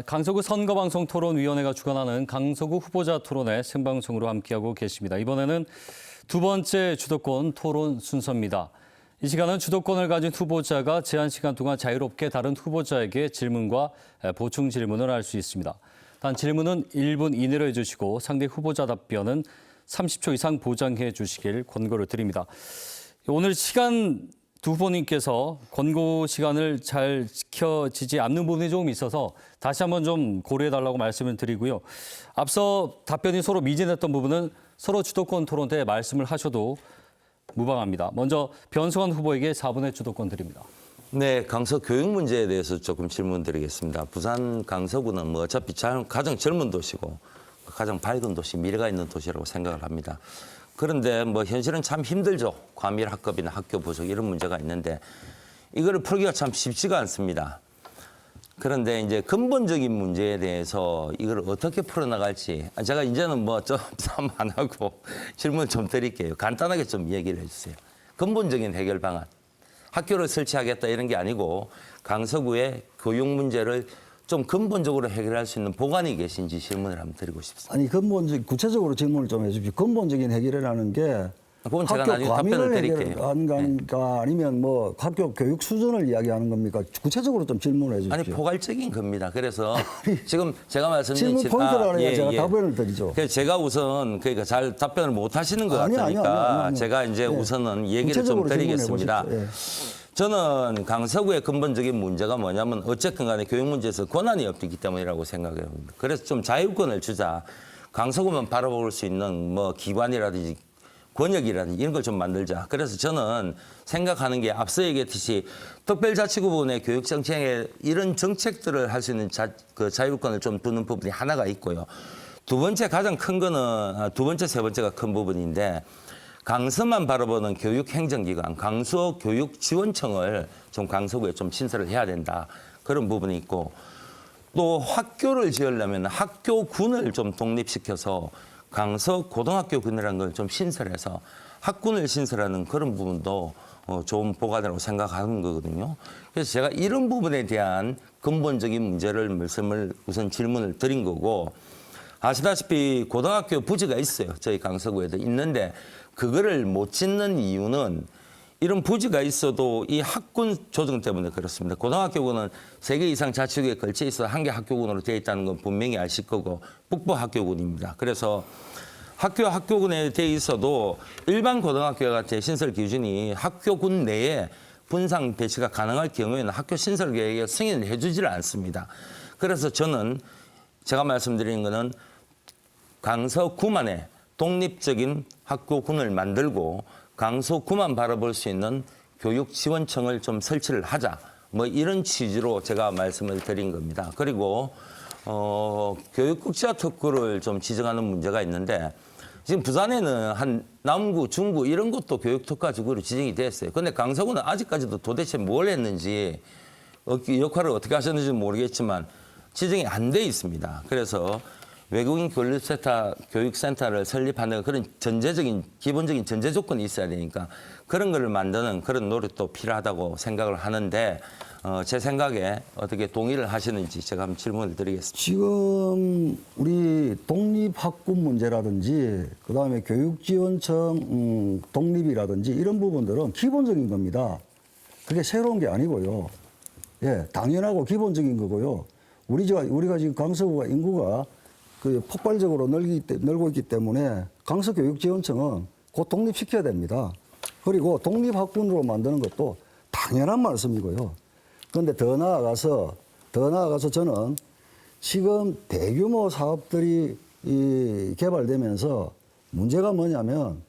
강서구 선거방송토론위원회가 주관하는 강서구 후보자 토론회 생방송으로 함께하고 계십니다. 이번에는 두 번째 주도권 토론 순서입니다. 이 시간은 주도권을 가진 후보자가 제한 시간 동안 자유롭게 다른 후보자에게 질문과 보충 질문을 할 수 있습니다. 단 질문은 1분 이내로 해주시고 상대 후보자 답변은 30초 이상 보장해 주시길 권고를 드립니다. 오늘 시간 두 후보님께서 권고 시간을 잘 지켜지지 않는 부분이 조금 있어서 다시 한번 좀 고려해달라고 말씀을 드리고요. 앞서 답변이 서로 미진했던 부분은 서로 주도권 토론 때 말씀을 하셔도 무방합니다. 먼저 변성환 후보에게 4분의 주도권 드립니다. 네, 강서 교육 문제에 대해서 조금 질문드리겠습니다. 부산 강서구는 뭐 어차피 가장 젊은 도시고 가장 밝은 도시, 미래가 있는 도시라고 생각을 합니다. 그런데 뭐 현실은 참 힘들죠. 과밀 학급이나 학교 부족 이런 문제가 있는데 이거를 풀기가 참 쉽지가 않습니다. 그런데 이제 근본적인 문제에 대해서 이걸 어떻게 풀어나갈지 제가 이제는 뭐 좀 안 하고 질문 좀 드릴게요. 간단하게 좀 얘기를 해주세요. 근본적인 해결 방안. 학교를 설치하겠다 이런 게 아니고 강서구의 교육 문제를 좀 근본적으로 해결할 수 있는 보관이 계신지 질문을 한번 드리고 싶습니다. 아니 구체적으로 질문을 좀 해주십시오. 근본적인 해결이라는 게 그건 제가 학교 나중에 답변을 과밀을 드릴게요. 해결한가 아니면 뭐 학교 교육 수준을 이야기하는 겁니까? 구체적으로 좀 질문을 해주십시오. 아니 포괄적인 겁니다. 그래서 지금 제가 말씀드린 질문 포인트를 알아야 제가 답변을 드리죠. 그래서 제가 우선 그러니까 잘 답변을 못 하시는 것 아니요, 같으니까 아니요. 제가 이제 예. 우선은 얘기를 좀 구체적으로 드리겠습니다. 질문해 보십시오. 저는 강서구의 근본적인 문제가 뭐냐면 어쨌든 간에 교육 문제에서 권한이 없기 때문이라고 생각을 합니다. 그래서 좀 자유권을 주자. 강서구만 바라볼 수 있는 뭐 기관이라든지 권역이라든지 이런 걸 좀 만들자. 그래서 저는 생각하는 게 앞서 얘기했듯이 특별자치구분의 교육정책에 이런 정책들을 할 수 있는 자유권을 좀 두는 부분이 하나가 있고요. 두 번째 가장 큰 거는 두 번째, 세 번째가 큰 부분인데 강서만 바라보는 교육행정기관, 강서교육지원청을 좀 강서구에 좀 신설을 해야 된다. 그런 부분이 있고 또 학교를 지으려면 학교군을 좀 독립시켜서 강서 고등학교군이라는 걸 좀 신설해서 학군을 신설하는 그런 부분도 좋은 보관이라고 생각하는 거거든요. 그래서 제가 이런 부분에 대한 근본적인 문제를 우선 질문을 드린 거고 아시다시피 고등학교 부지가 있어요. 저희 강서구에도 있는데 그거를 못 짓는 이유는 이런 부지가 있어도 이 학군 조정 때문에 그렇습니다. 고등학교군은 3개 이상 자치구에 걸쳐 있어 한 개 학교군으로 되어 있다는 건 분명히 아실 거고 북부 학교군입니다. 그래서 학교군에 되어 있어도 일반 고등학교 같은 신설 기준이 학교군 내에 분상 배치가 가능할 경우에는 학교 신설 계획에 승인을 해주지를 않습니다. 그래서 저는 제가 말씀드리는 거는 강서구만에 독립적인 학교군을 만들고 강서구만 바라볼 수 있는 교육지원청을 좀 설치를 하자. 뭐 이런 취지로 제가 말씀을 드린 겁니다. 그리고 교육국제화 특구를 좀 지정하는 문제가 있는데 지금 부산에는 한 남구, 중구 이런 것도 교육특화 지구로 지정이 됐어요. 그런데 강서구는 아직까지도 도대체 뭘 했는지 역할을 어떻게 하셨는지 모르겠지만 지정이 안 돼 있습니다. 그래서 외국인 교육센터를 설립하는 그런 기본적인 전제 조건이 있어야 되니까 그런 거를 만드는 그런 노력도 필요하다고 생각을 하는데 제 생각에 어떻게 동의를 하시는지 제가 한번 질문을 드리겠습니다. 지금 우리 독립학군 문제라든지 그다음에 교육지원청 독립이라든지 이런 부분들은 기본적인 겁니다. 그게 새로운 게 아니고요. 예, 당연하고 기본적인 거고요. 우리가 지금 강서구가 인구가 폭발적으로 늘고 있기 때문에 강서교육지원청은 곧 독립시켜야 됩니다. 그리고 독립학군으로 만드는 것도 당연한 말씀이고요. 그런데 더 나아가서 저는 지금 대규모 사업들이 개발되면서 문제가 뭐냐면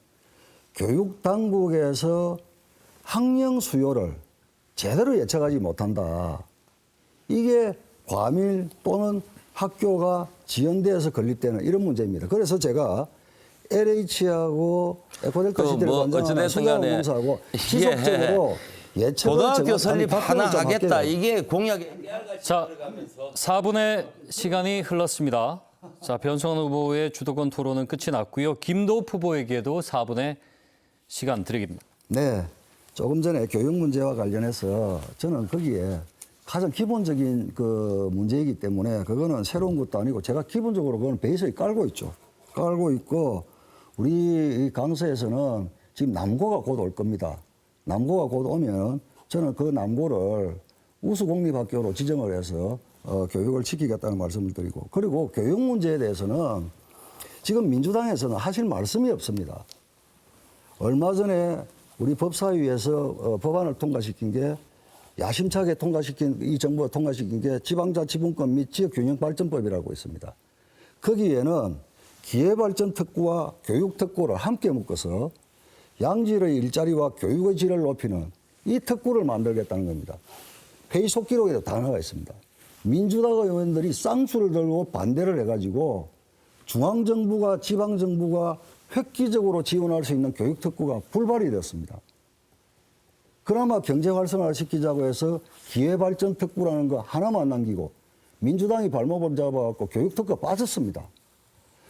교육당국에서 학령 수요를 제대로 예측하지 못한다. 이게 과밀 또는 학교가 지연돼서 건립되는 이런 문제입니다. 그래서 제가 LH하고 에코델카 시대를 관장하는 수자원공사하고 지속적으로 예측을 고등학교 설립 하나 하겠다. 이게 공약에 자, 4분의 시간이 흘렀습니다. 자, 변성환 후보의 주도권 토론은 끝이 났고요. 김도읍 후보에게도 4분의 시간 드리겠습니다. 네, 조금 전에 교육 문제와 관련해서 저는 거기에 가장 기본적인 그 문제이기 때문에 그거는 새로운 것도 아니고 제가 기본적으로 그건 베이스에 깔고 있죠. 깔고 있고 우리 강서에서는 지금 남고가 곧 올 겁니다. 남고가 곧 오면 저는 그 남고를 우수공립학교로 지정을 해서 교육을 시키겠다는 말씀을 드리고 그리고 교육 문제에 대해서는 지금 민주당에서는 하실 말씀이 없습니다. 얼마 전에 우리 법사위에서 법안을 통과시킨 게 야심차게 이 정부가 통과시킨 게 지방자치분권 및 지역균형발전법이라고 있습니다. 거기에는 기회발전특구와 교육특구를 함께 묶어서 양질의 일자리와 교육의 질을 높이는 이 특구를 만들겠다는 겁니다. 회의 속기록에도 다 나와 있습니다. 민주당 의원들이 쌍수를 들고 반대를 해가지고 중앙정부가 지방정부가 획기적으로 지원할 수 있는 교육특구가 불발이 되었습니다. 그나마 경제 활성화를 시키자고 해서 기회발전 특구라는 거 하나만 남기고 민주당이 발목을 잡아갖고 교육특구가 빠졌습니다.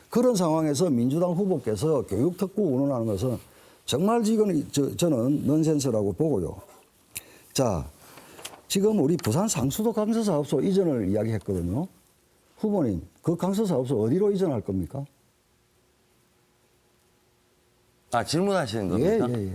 그런 상황에서 민주당 후보께서 교육특구 운운하는 것은 정말 지금 저는 넌센스라고 보고요. 자, 지금 우리 부산 상수도 강서사업소 이전을 이야기했거든요. 후보님, 그 강서사업소 어디로 이전할 겁니까? 아, 질문하시는 겁니까? 예.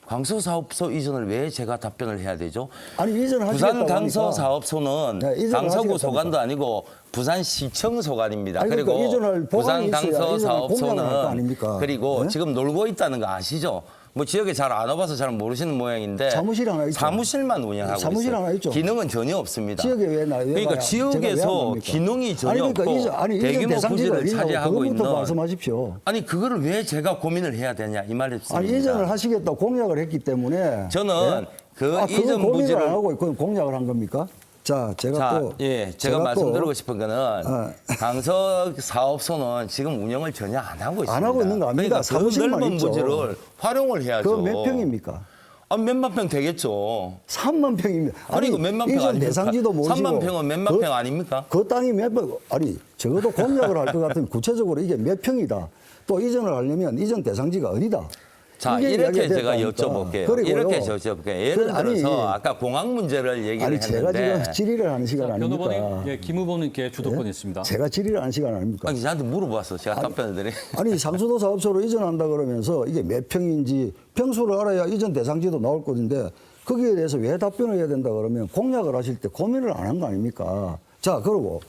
강서사업소 이전을 왜 제가 답변을 해야 되죠? 아니, 이전을 부산 하시겠다고 강서사업소는 네, 이전을 강서구 하시겠다니까. 소관도 아니고 부산시청 소관입니다. 아니, 그리고 그러니까 이전할 부산 보관이 있어야 이전을 공약을 할거 강서사업소는 아닙니까? 그리고 네? 지금 놀고 있다는 거 아시죠? 뭐 지역에 잘 안 와봐서 잘 모르시는 모양인데 사무실 하나 있죠. 사무실만 운영하고 사무실 있어요. 하나 있죠. 기능은 전혀 없습니다. 지역에 왜 그러니까 가야? 지역에서 제가 왜안 갑니까? 기능이 전혀 아니, 그러니까 없고 이전 대규모 대상지가 부지를 어디냐고 차지하고 있는 그것부터 말씀하십시오. 아니 그거를 왜 제가 고민을 해야 되냐 이 말입니다. 아니, 이전을 하시겠다고 공약을 했기 때문에 저는 그 그건 이전 고민을 부지를 안 하고 그건 공약을 한 겁니까? 자, 제가 또 제가 말씀드리고 싶은 거는 아. 강서 사업소는 지금 운영을 전혀 안 하고 있습니다. 안 하고 있는 거 아닙니다. 그러니까 그 사무실만 넓은 있죠. 부지를 활용을 해야죠. 그거 몇 평입니까? 아, 몇만 평 되겠죠. 3만 평입니다. 아니, 이거 몇만 평 이전 아닙니까? 대상지도 모르시고 3만 평은 몇만 평 아닙니까? 그 땅이 몇 평, 아니, 적어도 공약을 할 것 같으면 구체적으로 이게 몇 평이다. 또 이전을 하려면 이전 대상지가 어디다. 자, 이게 이렇게 이야기가 제가 됐다니까. 여쭤볼게요. 그리고요. 이렇게 여쭤볼게요. 예를 아니, 들어서 아까 공항 문제를 얘기를 아니 제가 했는데 지금 질의를 하는 시간 변 아닙니까? 후보님, 예, 김 후보님께 주도권이 있습니다. 제가 질의를 하는 시간 아닙니까? 아니, 저한테 물어봤어. 제가 답변을 드리. 아니 상수도 사업소로 이전한다 그러면서 이게 몇 평인지 평수를 알아야 이전 대상지도 나올 것인데 거기에 대해서 왜 답변을 해야 된다 그러면 공약을 하실 때 고민을 안 한 거 아닙니까? 자 그리고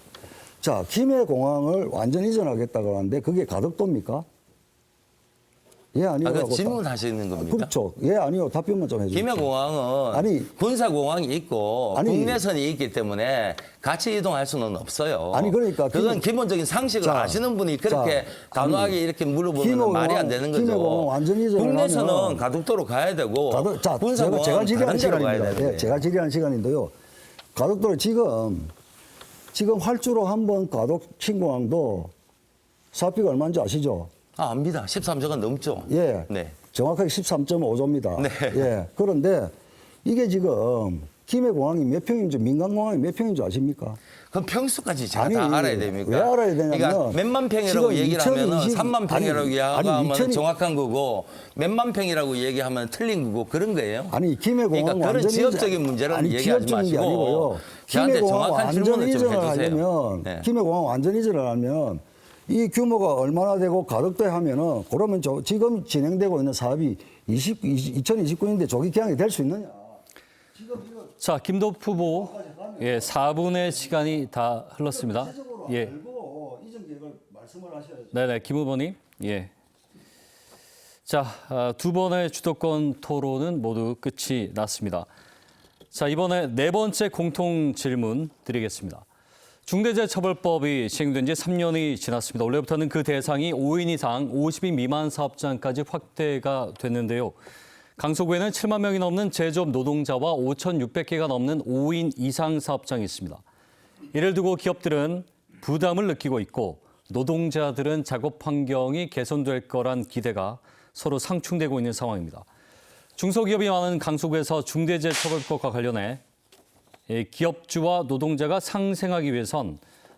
자 김해공항을 완전 이전하겠다 그러는데 그게 가덕도입니까? 예 아니요라고 그 질문하시는 겁니까? 그렇죠. 예 아니요 답변만 좀 해주세요. 김해공항은 아니, 군사공항이 있고 아니, 국내선이 있기 때문에 같이 이동할 수는 없어요. 아니, 그러니까 그건 기본적인 상식을 자, 아시는 분이 그렇게 자, 단호하게 아니, 이렇게 물어보면 김해공항, 말이 안 되는 거죠. 김해공항 완전 이전을 국내선은 하면 가덕도로 가야 되고 자, 군사공항은 제가 질의하는 다른 데로 가야 시간입니다. 되는 거예요. 예, 제가 질의하는 시간인데요. 가덕도로 지금 활주로 한번 가덕 신공항도 사업비가 얼마인지 아시죠? 아, 압니다. 13조가 넘죠. 예. 네. 정확하게 13.5조입니다. 네. 예. 그런데 이게 지금 김해공항이 몇 평인지 민간공항이 몇 평인지 아십니까? 그럼 평수까지 제가 아니, 다 알아야 됩니까? 왜 알아야 되냐면 그러니까 몇만 평이라고 지금 얘기를 하면은 2020 3만 평이라고 아니, 얘기하면 2000 정확한 거고 몇만 평이라고 얘기하면 틀린 거고 그런 거예요. 아니 김해공항 그러니까 그런 완전 지역적인 문제를 아니, 얘기하지 지역적인 게 마시고 아니고요. 저한테 김해공항 정확한 완전 질문을 좀 이전을 해주세요. 하려면 네. 김해공항 완전 이전을 하면 이 규모가 얼마나 되고 가덕도에 하면은 그러면 지금 진행되고 있는 사업이 2029년인데 조기 개항이 될 수 있느냐? 자, 김도프 후보, 예, 4분의 시간이 다 흘렀습니다. 예, 알고 이전 계획을 말씀을 하셔야죠. 네네, 김 후보님, 예. 자, 두 번의 주도권 토론은 모두 끝이 났습니다. 자, 이번에 네 번째 공통 질문 드리겠습니다. 중대재해처벌법이 시행된 지 3년이 지났습니다. 올해부터는 그 대상이 5인 이상 50인 미만 사업장까지 확대가 됐는데요. 강서구에는 7만 명이 넘는 제조업 노동자와 5,600개가 넘는 5인 이상 사업장이 있습니다. 이를 두고 기업들은 부담을 느끼고 있고 노동자들은 작업 환경이 개선될 거란 기대가 서로 상충되고 있는 상황입니다. 중소기업이 많은 강서구에서 중대재해처벌법과 관련해 기업주와 노동자가 상생하기 위해선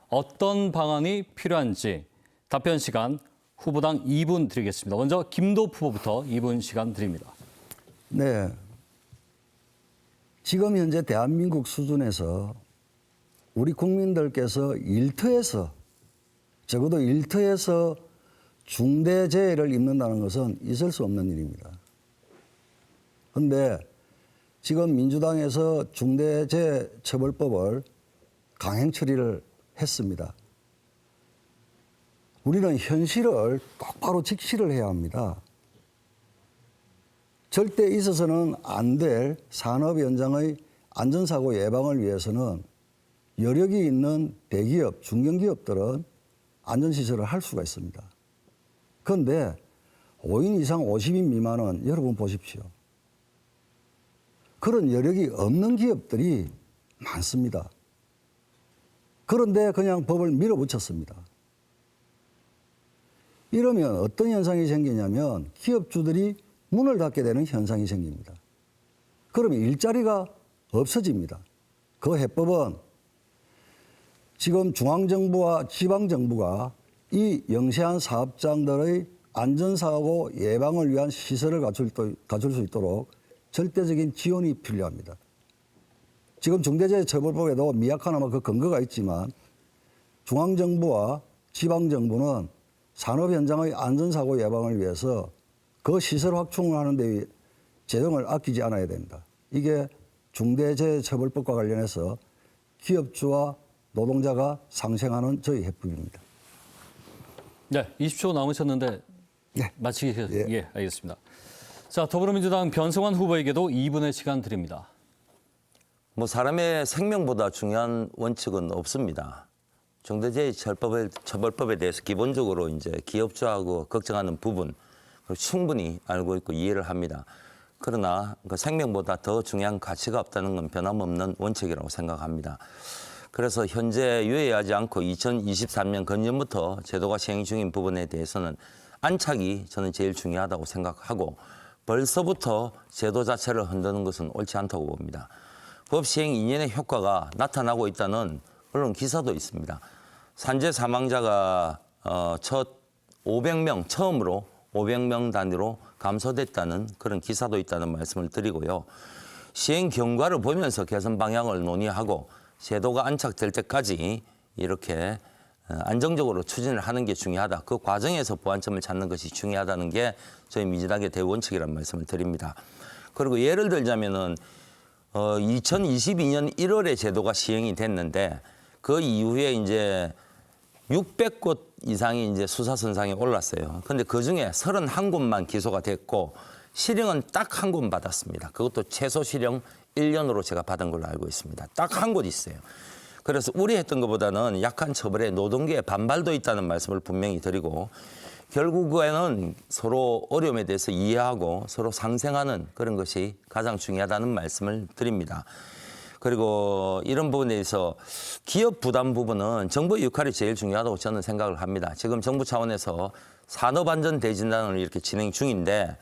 어떤 방안이 필요한지 답변 시간 후보당 2분 드리겠습니다. 먼저 김도프 후보부터 2분 시간 드립니다. 네. 지금 현재 대한민국 수준에서 우리 국민들께서 일터에서 적어도 일터에서 중대재해를 입는다는 것은 있을 수 없는 일입니다. 그런데 지금 민주당에서 중대재해처벌법을 강행 처리를 했습니다. 우리는 현실을 똑바로 직시를 해야 합니다. 절대 있어서는 안 될 산업 현장의 안전사고 예방을 위해서는 여력이 있는 대기업, 중견기업들은 안전시설을 할 수가 있습니다. 그런데 5인 이상 50인 미만은 여러분 보십시오. 그런 여력이 없는 기업들이 많습니다. 그런데 그냥 법을 밀어붙였습니다. 이러면 어떤 현상이 생기냐면 기업주들이 문을 닫게 되는 현상이 생깁니다. 그러면 일자리가 없어집니다. 그 해법은 지금 중앙정부와 지방정부가 이 영세한 사업장들의 안전사고 예방을 위한 시설을 갖출 수 있도록 절대적인 지원이 필요합니다. 지금 중대재해처벌법에도 미약하나마 그 근거가 있지만 중앙정부와 지방정부는 산업 현장의 안전사고 예방을 위해서 그 시설 확충을 하는 데 재정을 아끼지 않아야 됩니다. 이게 중대재해처벌법과 관련해서 기업주와 노동자가 상생하는 저희 해법입니다. 네, 20초 남으셨는데 네. 마치겠습니다. 예. 예, 알겠습니다. 자, 더불어민주당 변성환 후보에게도 2분의 시간 드립니다. 뭐 사람의 생명보다 중요한 원칙은 없습니다. 중대재해처벌법에 대해서 기본적으로 이제 기업주하고 걱정하는 부분 충분히 알고 있고 이해를 합니다. 그러나 그 생명보다 더 중요한 가치가 없다는 건 변함없는 원칙이라고 생각합니다. 그래서 현재 유예하지 않고 2023년 건전부터 제도가 시행 중인 부분에 대해서는 안착이 저는 제일 중요하다고 생각하고 벌써부터 제도 자체를 흔드는 것은 옳지 않다고 봅니다. 법 시행 2년의 효과가 나타나고 있다는 언론 기사도 있습니다. 산재 사망자가 첫 500명 처음으로 500명 단위로 감소됐다는 그런 기사도 있다는 말씀을 드리고요. 시행 경과를 보면서 개선 방향을 논의하고 제도가 안착될 때까지 이렇게 안정적으로 추진을 하는 게 중요하다. 그 과정에서 보완점을 찾는 것이 중요하다는 게 저희 민주당의 대원칙이라는 말씀을 드립니다. 그리고 예를 들자면은 2022년 1월에 제도가 시행이 됐는데 그 이후에 이제 600곳 이상이 이제 수사선상에 올랐어요. 근데 그 중에 31곳만 기소가 됐고 실형은 딱 한 곳 받았습니다. 그것도 최소 실형 1년으로 제가 받은 걸로 알고 있습니다. 딱 한 곳 있어요. 그래서 우려했던 것보다는 약한 처벌에 노동계의 반발도 있다는 말씀을 분명히 드리고 결국에는 서로 어려움에 대해서 이해하고 서로 상생하는 그런 것이 가장 중요하다는 말씀을 드립니다. 그리고 이런 부분에 대해서 기업 부담 부분은 정부의 역할이 제일 중요하다고 저는 생각을 합니다. 지금 정부 차원에서 산업안전 대진단을 이렇게 진행 중인데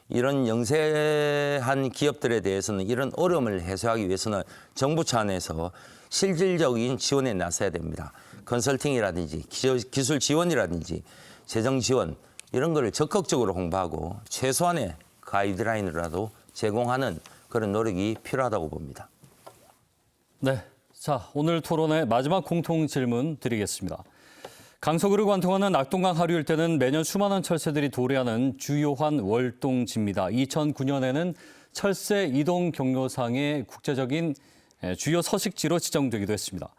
이런 영세한 기업들에 대해서는 이런 어려움을 해소하기 위해서는 정부 차원에서 실질적인 지원에 나서야 됩니다. 컨설팅이라든지 기술 지원이라든지 재정 지원 이런 거를 적극적으로 홍보하고 최소한의 가이드라인이라도 제공하는 그런 노력이 필요하다고 봅니다. 네, 자 오늘 토론의 마지막 공통 질문 드리겠습니다. 강서구를 관통하는 낙동강 하류 일대는 매년 수많은 철새들이 도래하는 주요한 월동지입니다. 2009년에는 철새 이동 경로상의 국제적인 주요 서식지로 지정되기도 했습니다.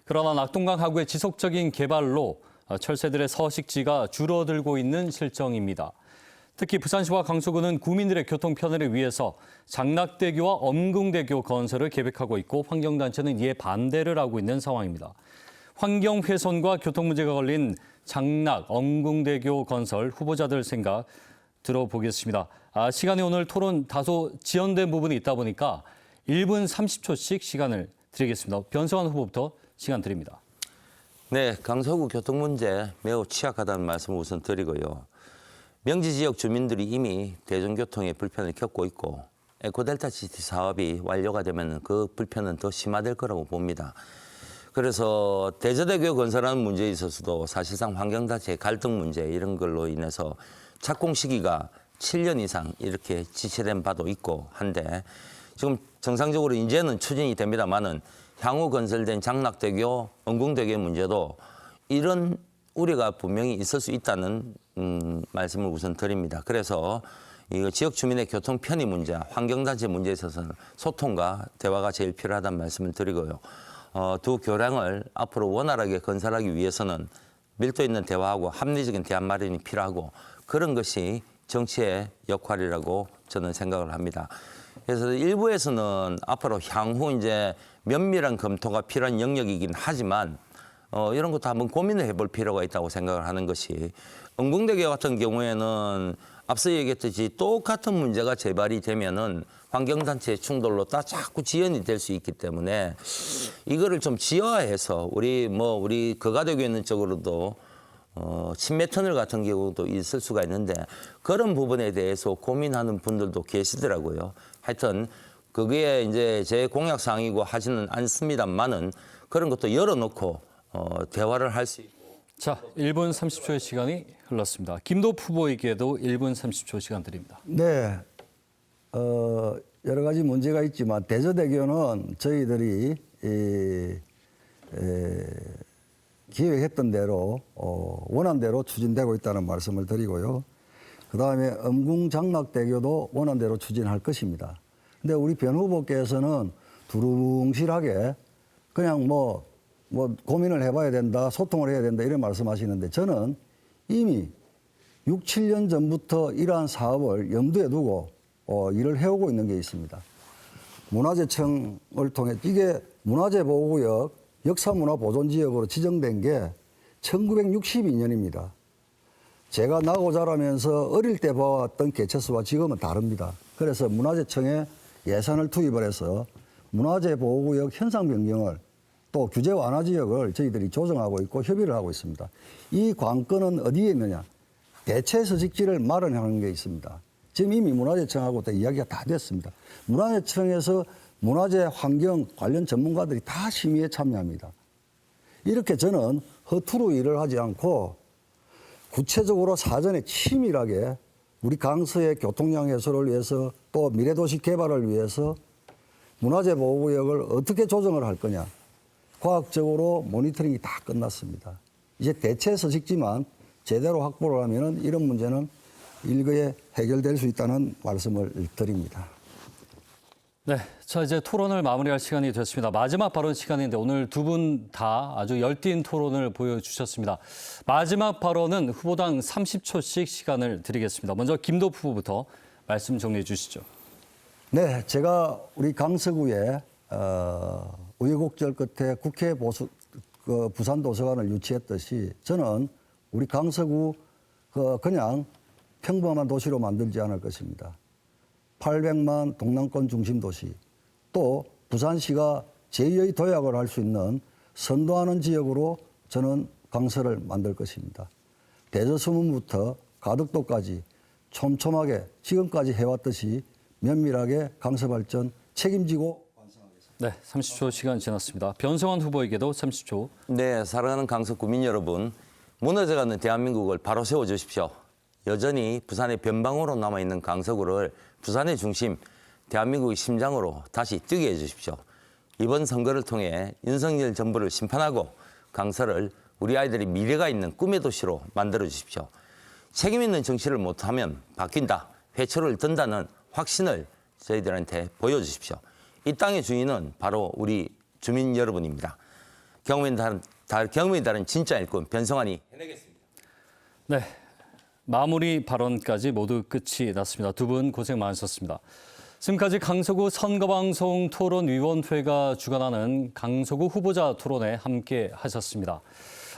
그러나 낙동강 하구의 지속적인 개발로 철새들의 서식지가 줄어들고 있는 실정입니다. 특히 부산시와 강서구는 구민들의 교통 편의를 위해서 장락대교와 엄궁대교 건설을 계획하고 있고 환경단체는 이에 반대를 하고 있는 상황입니다. 환경 훼손과 교통 문제가 걸린 장락, 엄궁대교 건설 후보자들 생각 들어보겠습니다. 시간이 오늘 토론 다소 지연된 부분이 있다 보니까 1분 30초씩 시간을 드리겠습니다. 변성환 후보부터 시간 드립니다. 네, 강서구 교통 문제 매우 취약하다는 말씀을 우선 드리고요. 명지 지역 주민들이 이미 대중교통의 불편을 겪고 있고 에코델타 시티 사업이 완료가 되면 그 불편은 더 심화될 거라고 봅니다. 그래서 대저대교 건설하는 문제에 있어서도 사실상 환경단체의 갈등 문제 이런 걸로 인해서 착공 시기가 7년 이상 이렇게 지체된 바도 있고 한데 지금 정상적으로 이제는 추진이 됩니다만은 향후 건설된 장락대교, 엄궁대교 문제도 이런 우려가 분명히 있을 수 있다는 말씀을 우선 드립니다. 그래서 이 지역 주민의 교통 편의 문제, 환경단체 문제에 있어서는 소통과 대화가 제일 필요하다는 말씀을 드리고요. 두 교량을 앞으로 원활하게 건설하기 위해서는 밀도 있는 대화하고 합리적인 대안 마련이 필요하고 그런 것이 정치의 역할이라고 저는 생각을 합니다. 그래서 일부에서는 앞으로 향후 이제 면밀한 검토가 필요한 영역이긴 하지만 이런 것도 한번 고민을 해볼 필요가 있다고 생각을 하는 것이 엄궁대교 같은 경우에는 앞서 얘기했듯이 똑같은 문제가 재발이 되면은 환경단체의 충돌로 자꾸 지연이 될 수 있기 때문에 이거를 좀 지화해서 우리 거가되고 있는 쪽으로도 침매 터널 같은 경우도 있을 수가 있는데 그런 부분에 대해서 고민하는 분들도 계시더라고요. 하여튼 그게 이제 제 공약 사항이고 하지는 않습니다만은 그런 것도 열어놓고 대화를 할 수 있고. 자, 1분 30초의 시간이 흘렀습니다. 김도프 후보에게도 1분 30초 시간 드립니다. 네, 여러 가지 문제가 있지만 대저대교는 저희들이 기획했던 대로 원안대로 추진되고 있다는 말씀을 드리고요. 그다음에 엄궁장락대교도 원안대로 추진할 것입니다. 근데 우리 변 후보께서는 두루뭉실하게 그냥 뭐 고민을 해봐야 된다, 소통을 해야 된다 이런 말씀하시는데 저는 이미 6, 7년 전부터 이러한 사업을 염두에 두고 일을 해오고 있는 게 있습니다. 문화재청을 통해 이게 문화재보호구역 역사문화보존지역으로 지정된 게 1962년입니다. 제가 나고 자라면서 어릴 때 봐왔던 개체수와 지금은 다릅니다. 그래서 문화재청에 예산을 투입을 해서 문화재보호구역 현상 변경을 또 규제 완화 지역을 저희들이 조정하고 있고 협의를 하고 있습니다. 이 관건은 어디에 있느냐? 대체 서식지를 마련하는 게 있습니다. 지금 이미 문화재청하고 이야기가 다 됐습니다. 문화재청에서 문화재 환경 관련 전문가들이 다 심의에 참여합니다. 이렇게 저는 허투루 일을 하지 않고 구체적으로 사전에 치밀하게 우리 강서의 교통량 해소를 위해서 또 미래도시 개발을 위해서 문화재 보호구역을 어떻게 조정을 할 거냐. 과학적으로 모니터링이 다 끝났습니다. 이제 대체 서식지만 제대로 확보를 하면 이런 문제는 일거에 해결될 수 있다는 말씀을 드립니다. 네, 자 이제 토론을 마무리할 시간이 됐습니다. 마지막 발언 시간인데 오늘 두 분 다 아주 열띤 토론을 보여주셨습니다. 마지막 발언은 후보당 30초씩 시간을 드리겠습니다. 먼저 김도프 후보부터 말씀 정리해 주시죠. 네, 제가 우리 강서구에 우여곡절 끝에 국회 부산도서관을 유치했듯이 저는 우리 강서구 그냥 평범한 도시로 만들지 않을 것입니다. 800만 동남권 중심 도시, 또 부산시가 제2의 도약을 할 수 있는 선도하는 지역으로 저는 강서를 만들 것입니다. 대저수문부터 가덕도까지 촘촘하게 지금까지 해왔듯이 면밀하게 강서 발전 책임지고 완성하겠습니다. 네, 30초 시간 지났습니다. 변성환 후보에게도 30초. 네, 사랑하는 강서 구민 여러분, 무너져가는 대한민국을 바로 세워주십시오. 여전히 부산의 변방으로 남아있는 강서구를 부산의 중심, 대한민국의 심장으로 다시 뛰게 해주십시오. 이번 선거를 통해 윤석열 정부를 심판하고 강서를 우리 아이들이 미래가 있는 꿈의 도시로 만들어주십시오. 책임 있는 정치를 못하면 바뀐다, 회초를 든다는 확신을 저희들한테 보여주십시오. 이 땅의 주인은 바로 우리 주민 여러분입니다. 경험이 다른 진짜 일꾼 변성환이 해내겠습니다. 네, 마무리 발언까지 모두 끝이 났습니다. 두 분 고생 많으셨습니다. 지금까지 강서구 선거방송 토론위원회가 주관하는 강서구 후보자 토론에 함께 하셨습니다.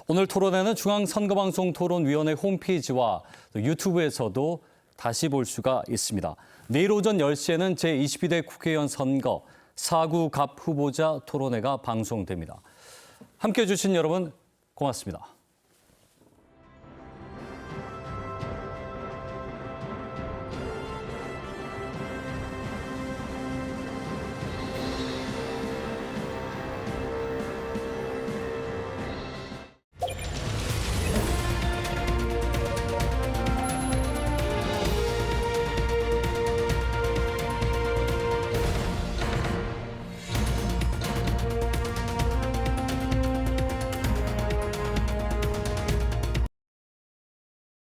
오늘 토론회는 중앙선거방송 토론위원회 홈페이지와 유튜브에서도 다시 볼 수가 있습니다. 내일 오전 10시에는 제22대 국회의원 선거 4구 갑 후보자 토론회가 방송됩니다. 함께해 주신 여러분 고맙습니다.